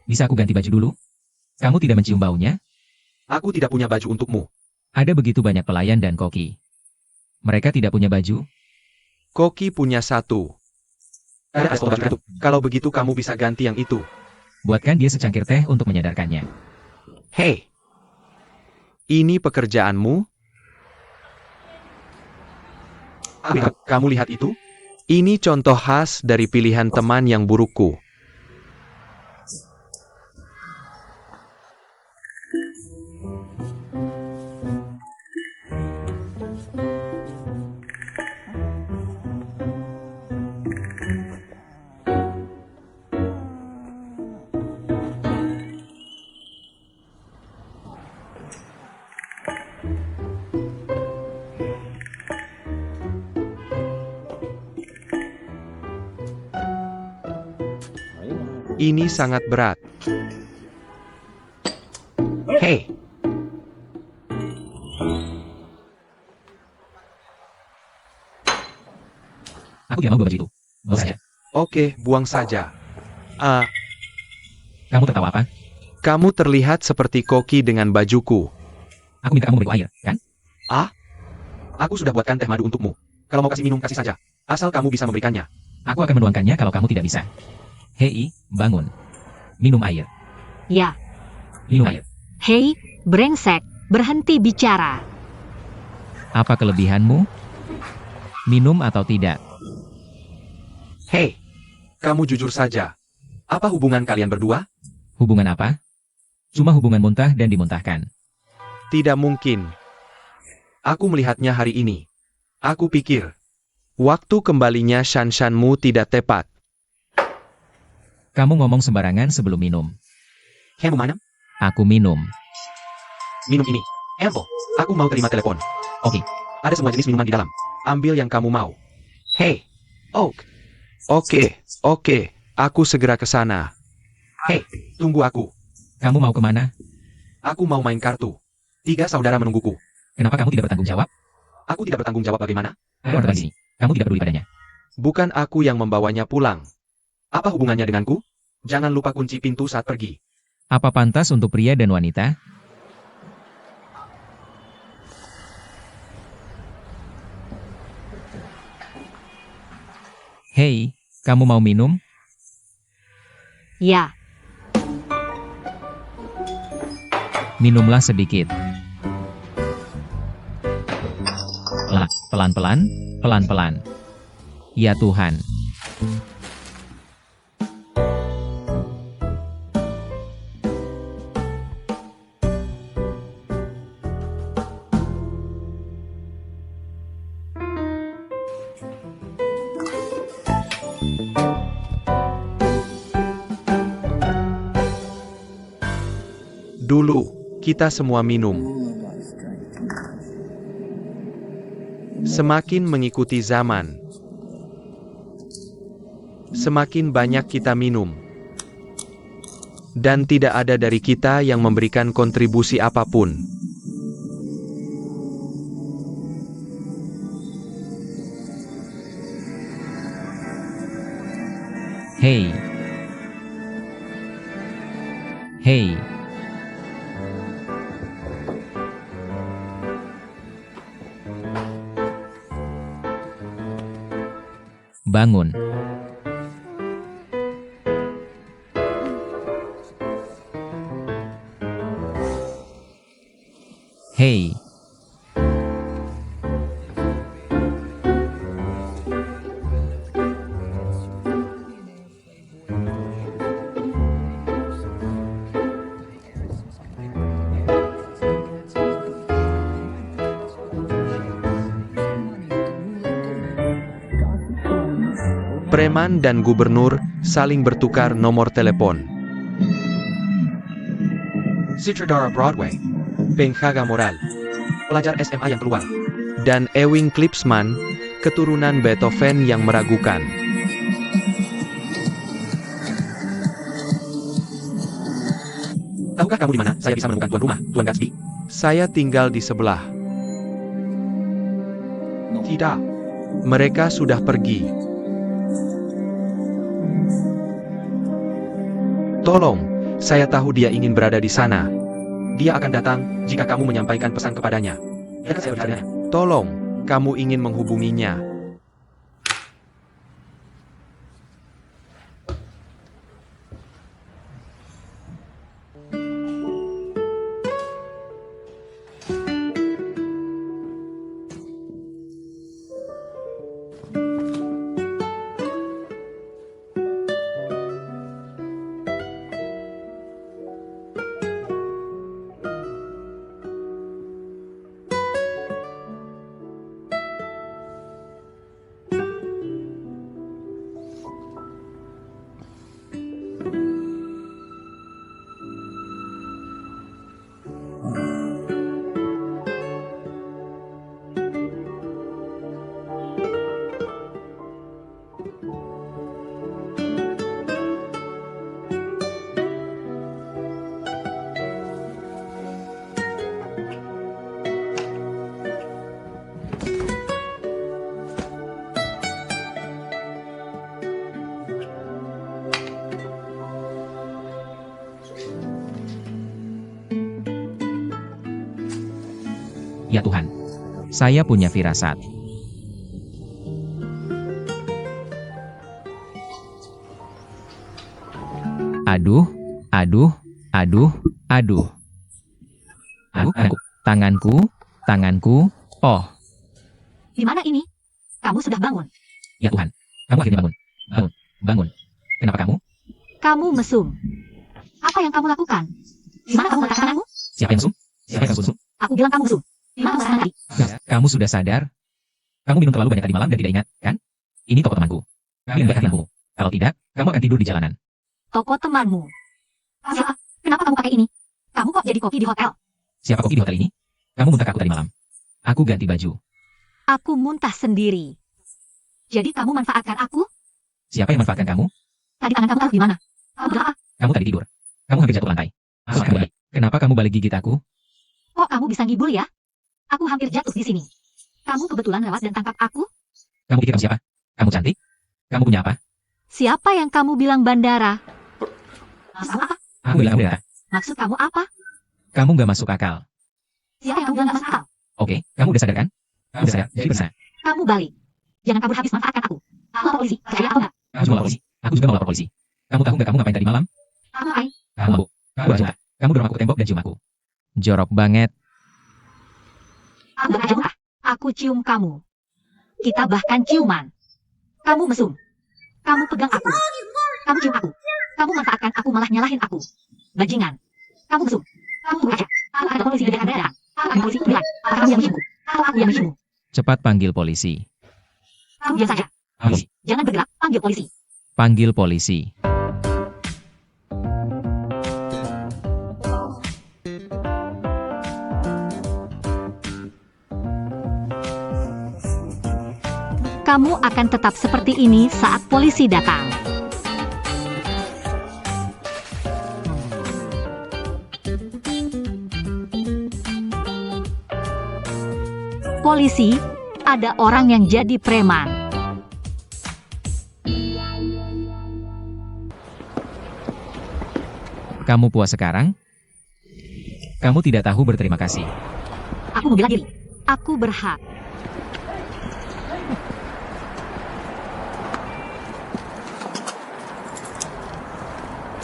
Bisa aku ganti baju dulu? Kamu tidak mencium baunya? Aku tidak punya baju untukmu. Ada begitu banyak pelayan dan koki. Mereka tidak punya baju? Koki punya satu. Ada es obat itu. Kalau begitu kamu bisa ganti yang itu. Buatkan dia secangkir teh untuk menyadarkannya. Hei. Ini pekerjaanmu? Kamu lihat itu? Ini contoh khas dari pilihan teman yang burukku. Ini sangat berat. Hei. Aku tidak mau bawa baju itu. Bawa saja. Oke, buang saja. Kamu tertawa apa? Kamu terlihat seperti koki dengan bajuku. Aku minta kamu beriku air, kan? Aku sudah buatkan teh madu untukmu. Kalau mau kasih minum, kasih saja. Asal kamu bisa memberikannya. Aku akan menuangkannya kalau kamu tidak bisa. Hei, bangun. Minum air. Ya. Minum air. Hei, brengsek, berhenti bicara. Apa kelebihanmu? Minum atau tidak? Hei, kamu jujur saja. Apa hubungan kalian berdua? Hubungan apa? Cuma hubungan muntah dan dimuntahkan. Tidak mungkin. Aku melihatnya hari ini. Aku pikir. Waktu kembalinya Shan-Shanmu tidak tepat. Kamu ngomong sembarangan sebelum minum. Hei, mana? Aku minum. Minum ini. Ample, aku mau terima telepon. Oke. Ada semua jenis minuman di dalam. Ambil yang kamu mau. Hey, Oak. Oke, aku segera ke sana. Hey, tunggu aku. Kamu mau kemana? Aku mau main kartu. 3 saudara menungguku. Kenapa kamu tidak bertanggung jawab? Aku tidak bertanggung jawab bagaimana? Ada orang di sini. Kamu tidak peduli padanya. Bukan aku yang membawanya pulang. Apa hubungannya denganku? Jangan lupa kunci pintu saat pergi. Apa pantas untuk pria dan wanita? Hei, kamu mau minum? Ya, Minumlah sedikit. Pelan-pelan, pelan-pelan. Ya Tuhan. Dulu, kita semua minum. Semakin mengikuti zaman, semakin banyak kita minum. Dan tidak ada dari kita yang memberikan kontribusi apapun. Hei. Hei. Bangun. Hei. Preman dan gubernur saling bertukar nomor telepon. Citradara Broadway. Penghaga moral. Pelajar SMA yang keluar. Dan Ewing Klipsman, keturunan Beethoven yang meragukan. Tahukah kamu di mana saya bisa menemukan tuan rumah, Tuan Gatsby? Saya tinggal di sebelah. Tidak. Mereka sudah pergi. Tolong, saya tahu dia ingin berada di sana. Dia akan datang jika kamu menyampaikan pesan kepadanya. Ya, saya bertanya. Tolong, kamu ingin menghubunginya. Ya Tuhan. Saya punya firasat. Aduh, aduh, aduh, aduh. Tanganku. Oh, di mana ini? Kamu sudah bangun. ya Tuhan. Kamu akhirnya bangun. Bangun. Kenapa kamu? Kamu mesum. Apa yang kamu lakukan? Di mana kamu meletakkan tanganmu? Siapa yang mesum? Siapa yang mesum? Aku bilang kamu mesum. Di mana kamu sekarang tadi? Kamu sudah sadar? Kamu minum terlalu banyak tadi malam dan tidak ingat, kan? Ini toko temanku. Kamu yang hati lampumu. Kalau tidak, kamu akan tidur di jalanan. Toko temanmu. Siapa? Kenapa kamu pakai ini? Kamu kok jadi koki di hotel? Siapa koki di hotel ini? Kamu muntah ke aku tadi malam. Aku ganti baju. Aku muntah sendiri. Jadi kamu manfaatkan aku? Siapa yang manfaatkan kamu? Tadi tangan kamu taruh di mana? Kamu berapa? Kamu tadi tidur. Kamu hampir jatuh lantai. Aku akan balik. Kenapa kamu balik gigit aku? Kok kamu bisa ngibul ya? Aku hampir jatuh di sini. Kamu kebetulan lewat dan tangkap aku? Kamu pikir kamu siapa? Kamu cantik? Kamu punya apa? Siapa yang kamu bilang bandara? Maksud apa? Aku bilang kamu darah. Maksud kamu apa? Kamu gak masuk akal. Siapa yang kamu bilang gak masuk akal? Oke, kamu udah sadar kan? Kamu udah sadar, jadi bersah. Kamu balik. Jangan kabur habis manfaatkan aku. Lapor polisi, percaya atau enggak? Kamu cuma lapor polisi. Aku juga mau lapor polisi. Kamu tahu nggak kamu ngapain tadi malam? Kamu ngapain? Kamu mabuk. Kamu bercinta. Kamu dorong aku ke tembok dan cium aku. Jorok banget. Aku gak aja muntah. Aku cium kamu. Kita bahkan ciuman. Kamu mesum. Kamu pegang aku. Kamu cium aku. Kamu manfaatkan aku malah nyalahin aku. Bajingan. Kamu mesum. Kamu tunggu aja. Aku akan polisi di dekat daerah. Aku akan polisi menilai. Apakah kamu yang menciumku? Atau aku yang menciummu? Cepat panggil polisi. Kamu diam saja. Polisi. Jangan bergerak. Panggil polisi. Panggil polisi. Kamu akan tetap seperti ini saat polisi datang. Polisi, ada orang yang jadi preman. Kamu puas sekarang? Kamu tidak tahu berterima kasih. Aku membela diri. Aku berhak.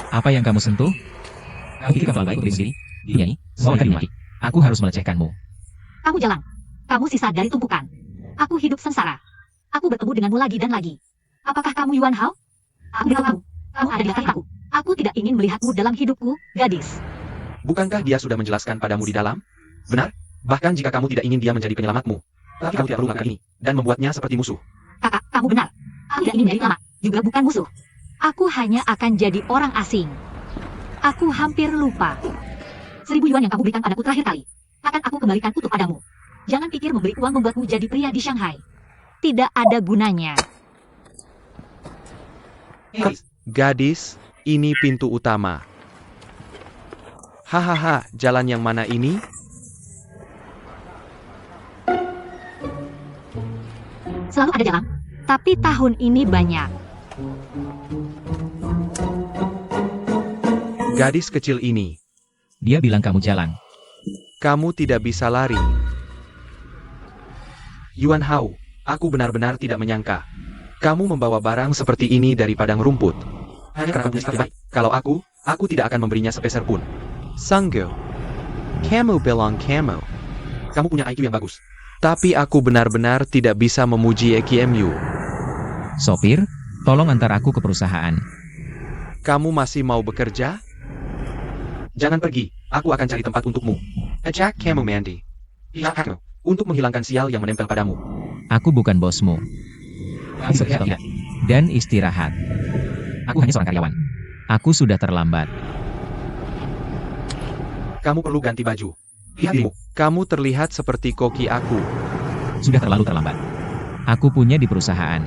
Apa yang kamu sentuh? Kamu pikir kamu baik untuk diri sendiri? Di dunia ini, semua akan dimaki. Aku harus melecehkanmu. Kamu jalan. Kamu sisa dari tumpukan. Aku hidup sengsara. Aku bertemu denganmu lagi dan lagi. Apakah kamu Yuan Hao? Aku beritahu kamu. Kamu ada di belakang aku. Aku tidak ingin melihatmu dalam hidupku, gadis. Bukankah dia sudah menjelaskan padamu di dalam? Benar? Bahkan jika kamu tidak ingin dia menjadi penyelamatmu. Tapi kamu tidak perlu melakukan ini, dan membuatnya seperti musuh. Kakak, kamu benar. Aku tidak ingin menjadi penyelamat, juga bukan musuh. Aku hanya akan jadi orang asing. Aku hampir lupa. 1000 yuan yang kamu berikan padaku terakhir kali. Akan aku kembalikan utuh padamu. Jangan pikir memberi uang membuatmu jadi pria di Shanghai. Tidak ada gunanya. Gadis, ini pintu utama. Hahaha, jalan yang mana ini? Selalu ada jalan. Tapi tahun ini banyak. Gadis kecil ini, Dia bilang kamu jalan. kamu tidak bisa lari. Yuan Hao, aku benar-benar tidak menyangka. Kamu membawa barang seperti ini dari padang rumput. Hanya karena kamu istri baik. Kalau aku tidak akan memberinya sepeser pun. Sungguh, kamu bilang kamu. Kamu punya IQ yang bagus. Tapi aku benar-benar tidak bisa memuji EQMU. Sopir, tolong antar aku ke perusahaan. Kamu masih mau bekerja? Jangan pergi, aku akan cari tempat untukmu. Ajak kamu Mandy. Pihak aku, untuk menghilangkan sial yang menempel padamu. Aku bukan bosmu. Kamu bekerja atau tidak? Dan istirahat. Aku hanya seorang karyawan. Aku sudah terlambat. Kamu perlu ganti baju. Lihat dirimu. Kamu terlihat seperti koki aku. Sudah terlalu terlambat. Aku punya di perusahaan.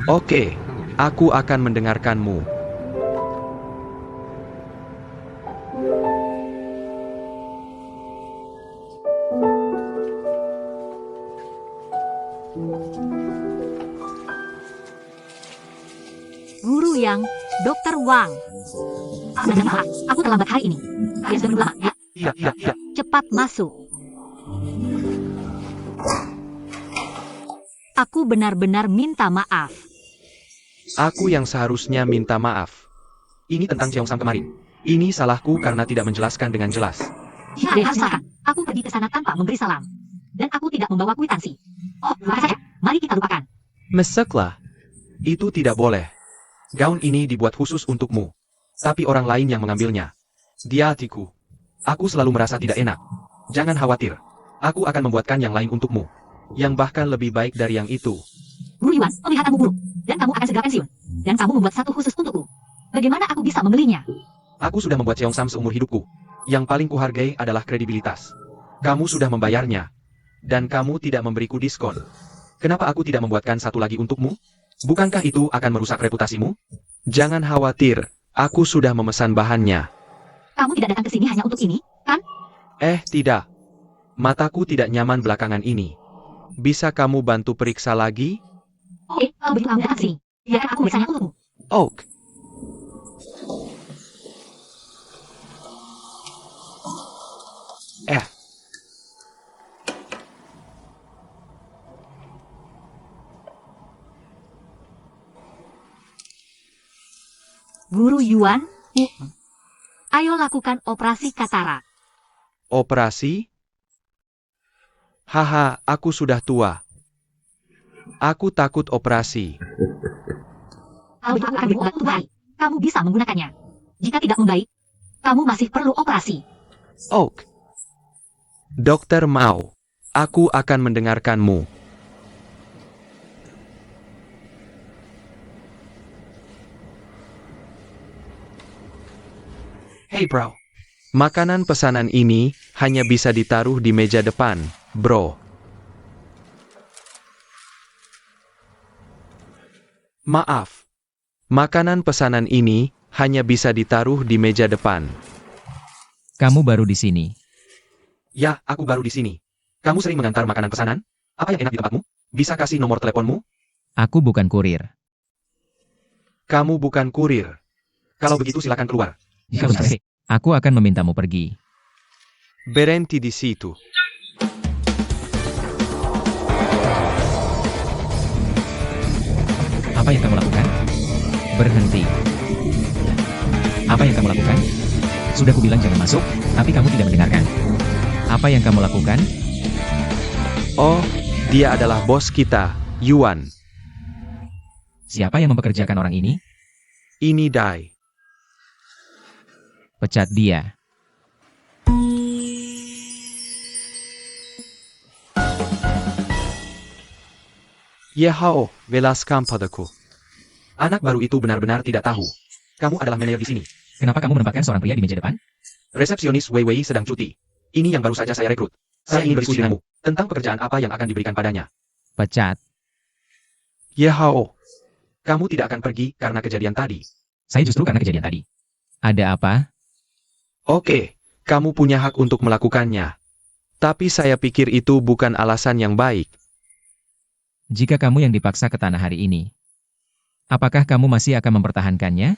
Oke, aku akan mendengarkanmu. Guru Yang, Dokter Wang. Maaf, aku terlambat hari ini. Kalian sudah menunggu lama, ya? Iya. Cepat masuk. Aku benar-benar minta maaf. Aku yang seharusnya minta maaf. Ini tentang Cheongsam kemarin. Ini salahku karena tidak menjelaskan dengan jelas. Tidak ada yang harus disalahkan. Aku pergi ke sana tanpa memberi salam. Dan aku tidak membawa kwitansi. Oh, lupakan saja. Mari kita lupakan. Mesaklah. Itu tidak boleh. Gaun ini dibuat khusus untukmu. Tapi orang lain yang mengambilnya. Dia hatiku. Aku selalu merasa tidak enak. Jangan khawatir. Aku akan membuatkan yang lain untukmu. Yang bahkan lebih baik dari yang itu. Guru Yuan, penglihatanmu buruk. Dan kamu akan segera pensiun. Dan kamu membuat satu khusus untukku. Bagaimana aku bisa membelinya? Aku sudah membuat Cheongsam seumur hidupku. Yang paling kuhargai adalah kredibilitas. Kamu sudah membayarnya. Dan kamu tidak memberiku diskon. Kenapa aku tidak membuatkan satu lagi untukmu? Bukankah itu akan merusak reputasimu? Jangan khawatir, aku sudah memesan bahannya. Kamu tidak datang ke sini hanya untuk ini, kan? Tidak. Mataku tidak nyaman belakangan ini. Bisa kamu bantu periksa lagi? Oke, kalau begitu kamu datang ke sini. Biarkan aku meriksanya untukmu. Oak. Guru Yuan, ayo lakukan operasi katarak. Operasi? Haha, aku sudah tua. Aku takut operasi. Kalau begitu aku akan beri obat untuk bayi. Kamu bisa menggunakannya. Jika tidak membaik, kamu masih perlu operasi. Oak. Dokter Mao, aku akan mendengarkanmu. Hey bro, Makanan pesanan ini hanya bisa ditaruh di meja depan, bro. Maaf. Makanan pesanan ini hanya bisa ditaruh di meja depan. Kamu baru di sini. ya aku baru di sini. Kamu sering mengantar makanan pesanan? Apa yang enak di tempatmu? Bisa kasih nomor teleponmu? Aku bukan kurir. Kamu bukan kurir. Kalau begitu silakan keluar. Jika benar, aku akan memintamu pergi. Berhenti di situ. Apa yang kamu lakukan? Berhenti. Apa yang kamu lakukan? Sudah kubilang jangan masuk, tapi kamu tidak mendengarkan. Apa yang kamu lakukan? Oh, dia adalah bos kita, Yuan. Siapa yang mempekerjakan orang ini? Ini Dai. Pecat dia. Yehao, velaskan padaku. Anak baru itu benar-benar tidak tahu. Kamu adalah manajer di sini. Kenapa kamu menempatkan seorang pria di meja depan? Resepsionis Wei Wei sedang cuti. Ini yang baru saja saya rekrut. Saya ingin berdiskusi denganmu tentang pekerjaan apa yang akan diberikan padanya. Pecat. Yehao, Kamu tidak akan pergi karena kejadian tadi. Saya justru karena kejadian tadi. Ada apa? oke, kamu punya hak untuk melakukannya. Tapi saya pikir itu bukan alasan yang baik. Jika kamu yang dipaksa ke tanah hari ini, apakah kamu masih akan mempertahankannya?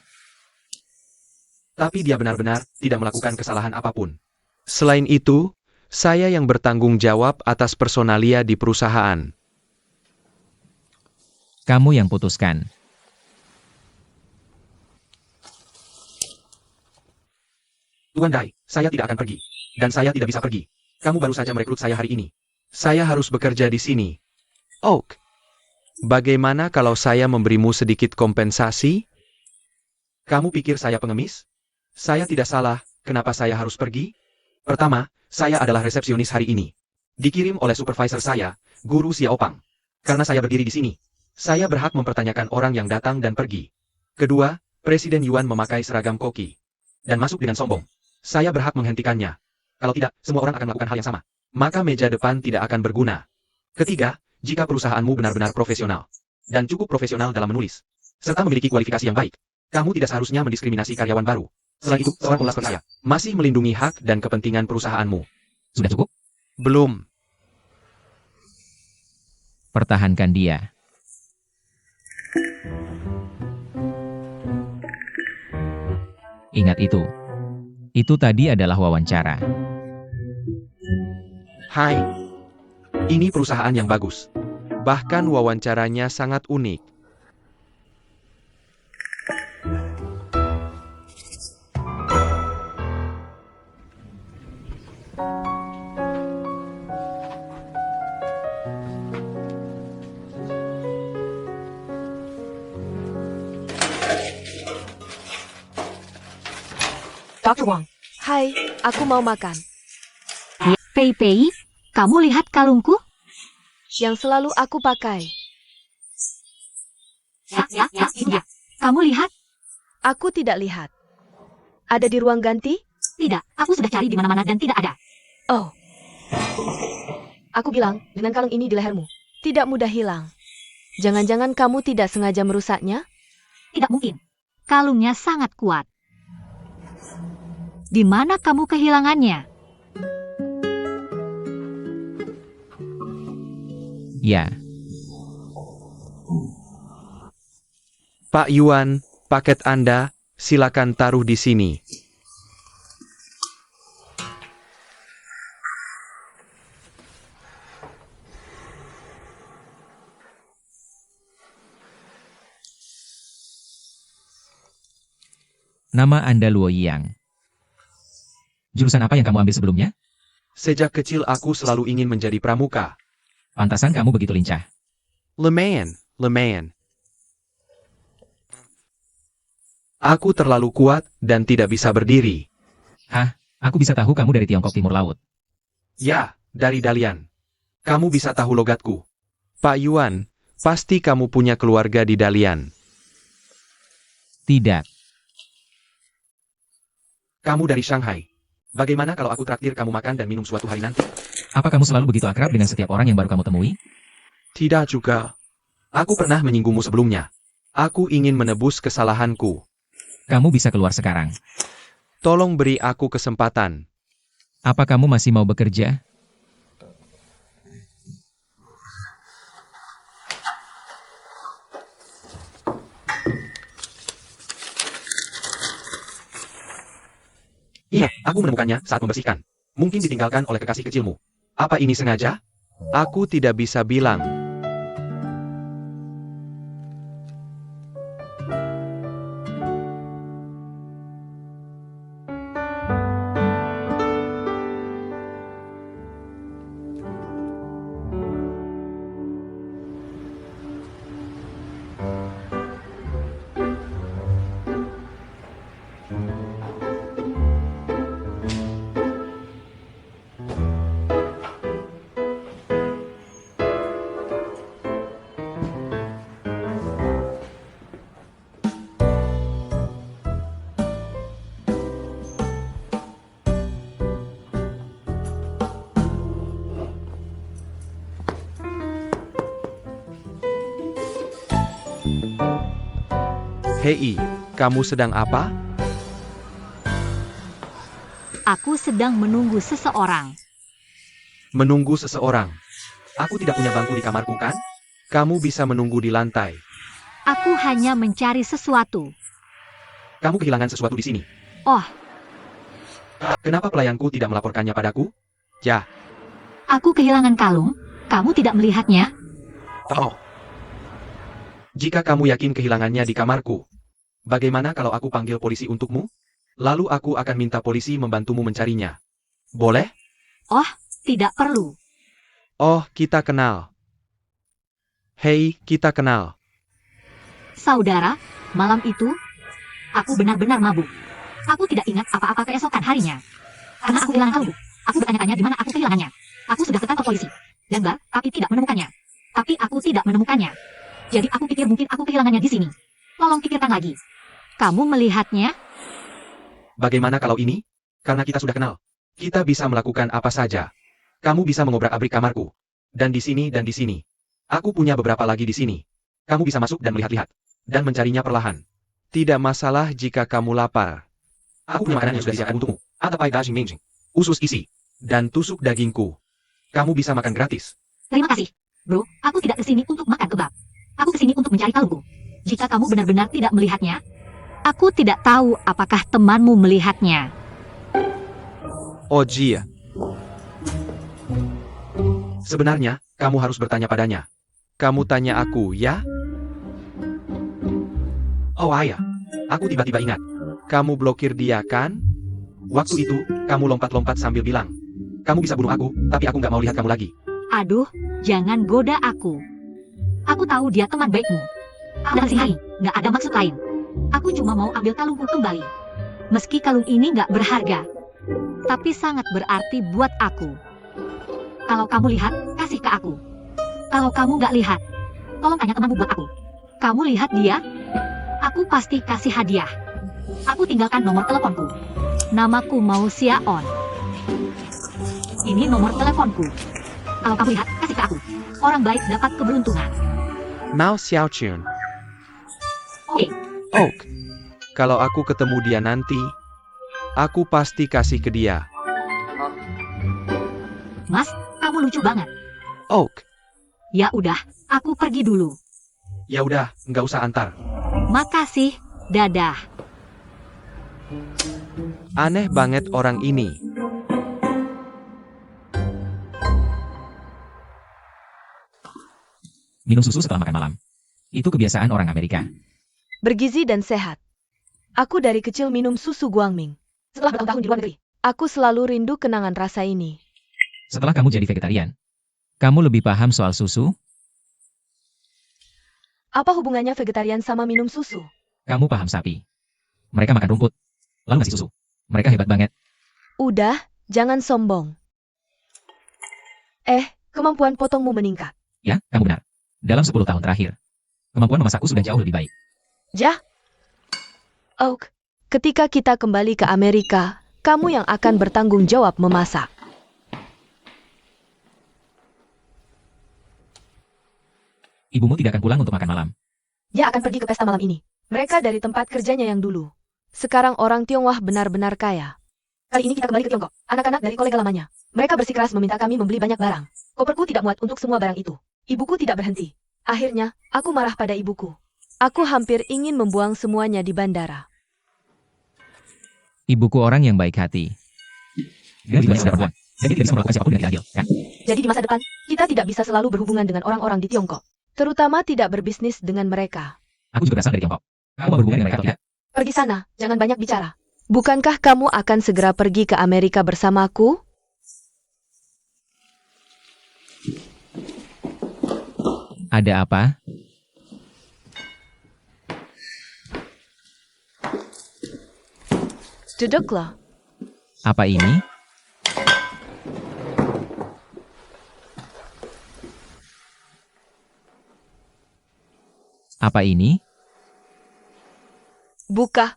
Tapi dia benar-benar tidak melakukan kesalahan apapun. Selain itu, saya yang bertanggung jawab atas personalia di perusahaan. Kamu yang putuskan. Tuan Dai, saya tidak akan pergi. Dan saya tidak bisa pergi. Kamu baru saja merekrut saya hari ini. Saya harus bekerja di sini. Oak, bagaimana kalau saya memberimu sedikit kompensasi? Kamu pikir saya pengemis? Saya tidak salah, kenapa saya harus pergi? Pertama, saya adalah resepsionis hari ini. Dikirim oleh supervisor saya, Guru Xiaopang. Karena saya berdiri di sini, saya berhak mempertanyakan orang yang datang dan pergi. Kedua, Presiden Yuan memakai seragam koki. Dan masuk dengan sombong. Saya berhak menghentikannya. Kalau tidak, semua orang akan melakukan hal yang sama. Maka meja depan tidak akan berguna. Ketiga, jika perusahaanmu benar-benar profesional. Dan cukup profesional dalam menulis. Serta memiliki kualifikasi yang baik. Kamu tidak seharusnya mendiskriminasi karyawan baru. Selain itu, seorang pengulas saya masih melindungi hak dan kepentingan perusahaanmu. Sudah cukup? Belum. Pertahankan dia. Ingat itu. Itu tadi adalah wawancara. Hai. Ini perusahaan yang bagus. Bahkan wawancaranya sangat unik. Dr. Wang. Hai, aku mau makan. Pei Pei, kamu lihat kalungku? Yang selalu aku pakai. Ya. Kamu lihat? Aku tidak lihat. Ada di ruang ganti? Tidak, aku sudah cari di mana-mana dan tidak ada. Oh. Aku bilang, dengan kalung ini di lehermu. Tidak mudah hilang. Jangan-jangan kamu tidak sengaja merusaknya? Tidak mungkin. Kalungnya sangat kuat. Di mana kamu kehilangannya? Ya, Pak Yuan, paket Anda, silakan taruh di sini. nama Anda Luo Yang. Jurusan apa yang kamu ambil sebelumnya? Sejak kecil aku selalu ingin menjadi pramuka. Pantasan kamu begitu lincah. Leman. Aku terlalu kuat dan tidak bisa berdiri. Hah? Aku bisa tahu kamu dari Tiongkok Timur Laut. Ya, dari Dalian. Kamu bisa tahu logatku. Pak Yuan, pasti kamu punya keluarga di Dalian. Tidak. Kamu dari Shanghai. Bagaimana kalau aku traktir kamu makan dan minum suatu hari nanti? Apa kamu selalu begitu akrab dengan setiap orang yang baru kamu temui? Tidak juga. Aku pernah menyinggungmu sebelumnya. Aku ingin menebus kesalahanku. Kamu bisa keluar sekarang. Tolong beri aku kesempatan. Apa kamu masih mau bekerja? Iya, aku menemukannya saat membersihkan. Mungkin ditinggalkan oleh kekasih kecilmu. Apa ini sengaja? Aku tidak bisa bilang. Hei, kamu sedang apa? Aku sedang menunggu seseorang. Menunggu seseorang. Aku tidak punya bangku di kamarku, kan? Kamu bisa menunggu di lantai. Aku hanya mencari sesuatu. Kamu kehilangan sesuatu di sini. Oh, Kenapa pelayanku tidak melaporkannya padaku? Ya, aku kehilangan kalung. Kamu tidak melihatnya? Oh. Jika kamu yakin kehilangannya di kamarku, bagaimana kalau aku panggil polisi untukmu? Lalu aku akan minta polisi membantumu mencarinya. Boleh? Tidak perlu. oh kita kenal. Hei, kita kenal. Saudara, malam itu, aku benar-benar mabuk. Aku tidak ingat apa-apa keesokan harinya. Karena aku kehilangan kalung. Aku bertanya-tanya di mana aku kehilangannya. Aku sudah ke kantor polisi. Dan tapi tidak menemukannya. Tapi aku tidak menemukannya. Jadi aku pikir mungkin aku kehilangannya di sini. Tolong pikirkan lagi. Kamu melihatnya? Bagaimana kalau ini? Karena kita sudah kenal. Kita bisa melakukan apa saja. Kamu bisa mengobrak-abrik kamarku. Dan di sini dan di sini. Aku punya beberapa lagi di sini. Kamu bisa masuk dan melihat-lihat. Dan mencarinya perlahan. Tidak masalah jika kamu lapar. Aku punya makanan yang sudah disiapkan untukmu. Atapai daging minjing. Usus isi. Dan tusuk dagingku. Kamu bisa makan gratis. Terima kasih. Bro, aku tidak kesini untuk makan kebab. Aku kesini untuk mencari kalungku. Jika kamu benar-benar tidak melihatnya, aku tidak tahu apakah temanmu melihatnya. Oh Jia, Sebenarnya, kamu harus bertanya padanya. kamu tanya aku, ya? Oh ayah, aku tiba-tiba ingat. Kamu blokir dia, kan? Waktu itu, kamu lompat-lompat sambil bilang, kamu bisa bunuh aku, tapi aku nggak mau lihat kamu lagi. Aduh, jangan goda aku. Aku tahu dia teman baikmu. Dan sih, nggak ada maksud lain. Aku cuma mau ambil kalungku kembali. Meski kalung ini nggak berharga, tapi sangat berarti buat aku. Kalau kamu lihat, kasih ke aku. Kalau kamu nggak lihat, tolong tanya temanmu buat aku. Kamu lihat dia? Aku pasti kasih hadiah. Aku tinggalkan nomor teleponku. Namaku Mao Xiaon. Ini nomor teleponku. Kalau kamu lihat, kasih ke aku. Orang baik dapat keberuntungan. Mao Xiaochun. Oke, Oak. Kalau aku ketemu dia nanti, aku pasti kasih ke dia. Mas, kamu lucu banget. Oak. Ya udah, aku pergi dulu. Ya udah, nggak usah antar. Makasih, dadah. Aneh banget orang ini. Minum susu setelah makan malam. Itu kebiasaan orang Amerika. Bergizi dan sehat. Aku dari kecil minum susu Guangming. Setelah bertahun-tahun di luar negeri, Aku selalu rindu kenangan rasa ini. Setelah kamu jadi vegetarian, kamu lebih paham soal susu? Apa hubungannya vegetarian sama minum susu? Kamu paham sapi. Mereka makan rumput, lalu ngasih susu. Mereka hebat banget. Udah, jangan sombong. Kemampuan potongmu meningkat. Ya, kamu benar. Dalam 10 tahun terakhir, kemampuan memasakku sudah jauh lebih baik. Jah. Oak, ketika kita kembali ke Amerika, kamu yang akan bertanggung jawab memasak. Ibumu tidak akan pulang untuk makan malam. Dia akan pergi ke pesta malam ini. Mereka dari tempat kerjanya yang dulu. Sekarang orang Tionghoa benar-benar kaya. kali ini kita kembali ke Tiongkok. Anak-anak dari kolega lamanya. Mereka bersikeras meminta kami membeli banyak barang. Koperku tidak muat untuk semua barang itu. Ibuku tidak berhenti. Akhirnya, aku marah pada ibuku. Aku hampir ingin membuang semuanya di bandara. Ibuku orang yang baik hati. Dia tidak bisa perempuan. Jadi tidak bisa melakukan siapapun yang tidak adil, kan? Jadi di masa depan, kita tidak bisa selalu berhubungan dengan orang-orang di Tiongkok. Terutama tidak berbisnis dengan mereka. Aku juga berasal dari Tiongkok. Kamu mau berhubungan dengan mereka atau tidak? Pergi sana, jangan banyak bicara. Bukankah kamu akan segera pergi ke Amerika bersamaku? Ada apa? Duduklah. Apa ini? Apa ini? Buka.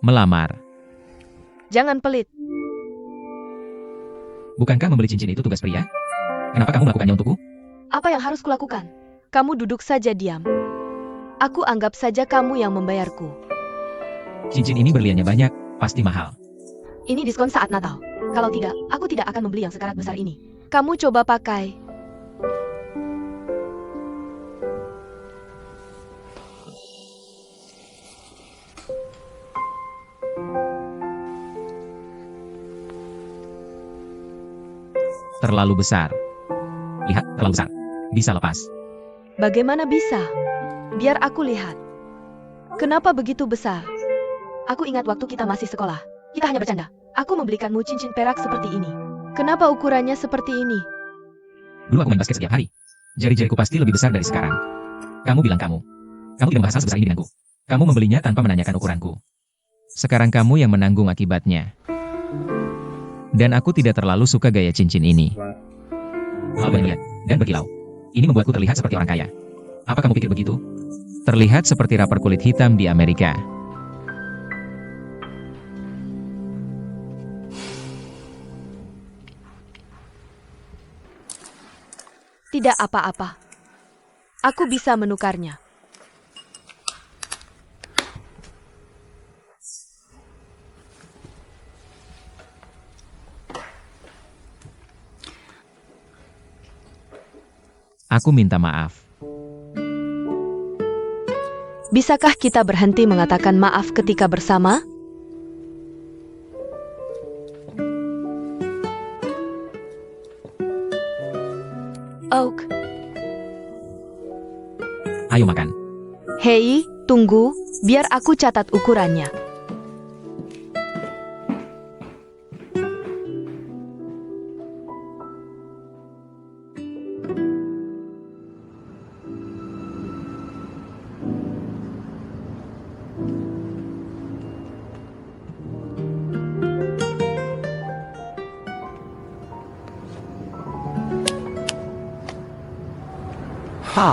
Melamar. Jangan pelit. Bukankah membeli cincin itu tugas pria? Kenapa kamu melakukannya untukku? Apa yang harus kulakukan? Kamu duduk saja diam. Aku anggap saja kamu yang membayarku. Cincin ini berliannya banyak, pasti mahal. Ini diskon saat Natal. Kalau tidak, aku tidak akan membeli yang sekarat besar ini. Kamu coba pakai. Terlalu besar. Lihat, terlalu besar. Bisa lepas. Bagaimana bisa? Biar aku lihat. Kenapa begitu besar? Aku ingat waktu kita masih sekolah. Kita hanya bercanda. Aku membelikanmu cincin perak seperti ini. Kenapa ukurannya seperti ini? Dulu aku main basket setiap hari. Jari-jariku pasti lebih besar dari sekarang. Kamu bilang kamu. Kamu tidak membahas hal sebesar ini denganku. Kamu membelinya tanpa menanyakan ukuranku. Sekarang kamu yang menanggung akibatnya. Dan aku tidak terlalu suka gaya cincin ini. Lalu lihat, dan berkilau. Ini membuatku terlihat seperti orang kaya. Apa kamu pikir begitu? Terlihat seperti rapper kulit hitam di Amerika. Tidak apa-apa. Aku bisa menukarnya. Aku minta maaf. Bisakah kita berhenti mengatakan maaf ketika bersama? Oak, Ayo makan. hei, tunggu, biar aku catat ukurannya. Ha!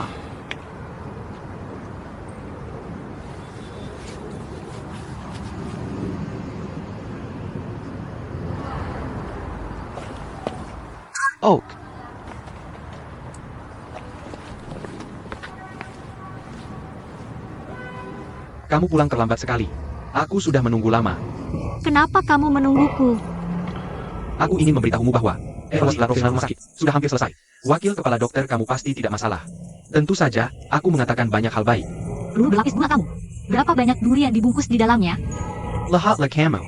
Oak. Kamu pulang terlambat sekali. Aku sudah menunggu lama. Kenapa kamu menungguku? Aku ingin memberitahumu bahwa evaluasi profesional rumah sakit sudah hampir selesai. Wakil kepala dokter kamu pasti tidak masalah. Tentu saja, aku mengatakan banyak hal baik. Berlapis bunga kamu. Berapa banyak duri yang dibungkus di dalamnya? Lihatlah kamu.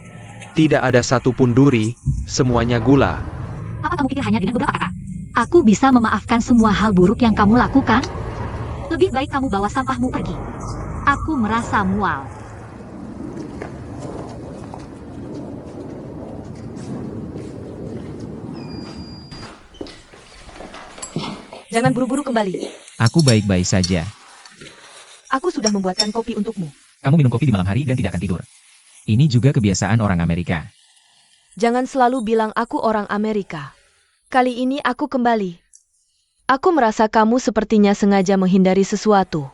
Tidak ada satupun duri, semuanya gula. Apa kamu pikir hanya dengan beberapa kata? Aku bisa memaafkan semua hal buruk yang kamu lakukan? Lebih baik kamu bawa sampahmu pergi. Aku merasa mual. Jangan buru-buru kembali. Aku baik-baik saja. Aku sudah membuatkan kopi untukmu. Kamu minum kopi di malam hari dan tidak akan tidur. Ini juga kebiasaan orang Amerika. Jangan selalu bilang aku orang Amerika. Kali ini aku kembali. Aku merasa kamu sepertinya sengaja menghindari sesuatu.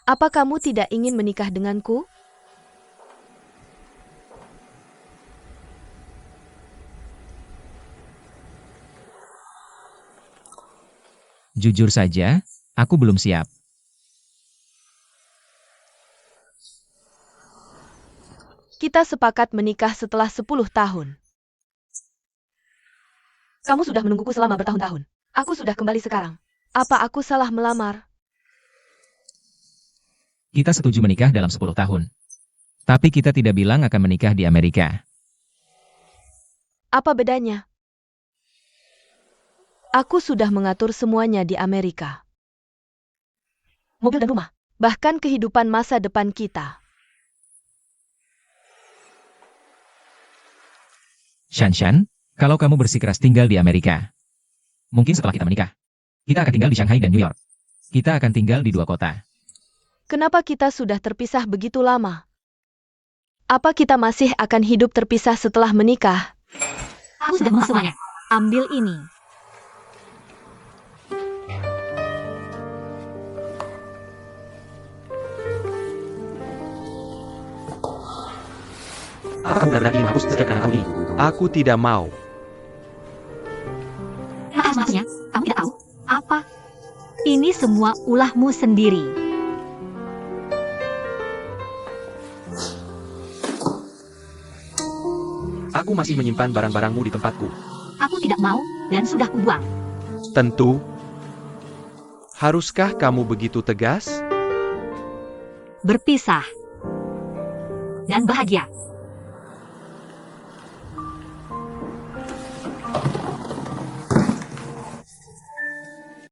Apa kamu tidak ingin menikah denganku? Jujur saja, aku belum siap. Kita sepakat menikah setelah 10 tahun. Kamu sudah menungguku selama bertahun-tahun. Aku sudah kembali sekarang. Apa aku salah melamar? Kita setuju menikah dalam 10 tahun. Tapi kita tidak bilang akan menikah di Amerika. Apa bedanya? Aku sudah mengatur semuanya di Amerika. Mobil dan rumah. Bahkan kehidupan masa depan kita. Shanshan, kalau kamu bersikeras tinggal di Amerika, mungkin setelah kita menikah, kita akan tinggal di Shanghai dan New York. Kita akan tinggal di 2 kota. Kenapa kita sudah terpisah begitu lama? Apa kita masih akan hidup terpisah setelah menikah? Aku sudah mengulang semuanya. Ambil ini. Apa kamu benar-benar ingin menghapus sejak anak tahun ini? Aku tidak mau. Nah, maksudnya, kamu tidak tahu? Apa? Ini semua ulahmu sendiri. Aku masih menyimpan barang-barangmu di tempatku. Aku tidak mau, dan sudah kubuang. Tentu. Haruskah kamu begitu tegas? Berpisah. Dan bahagia.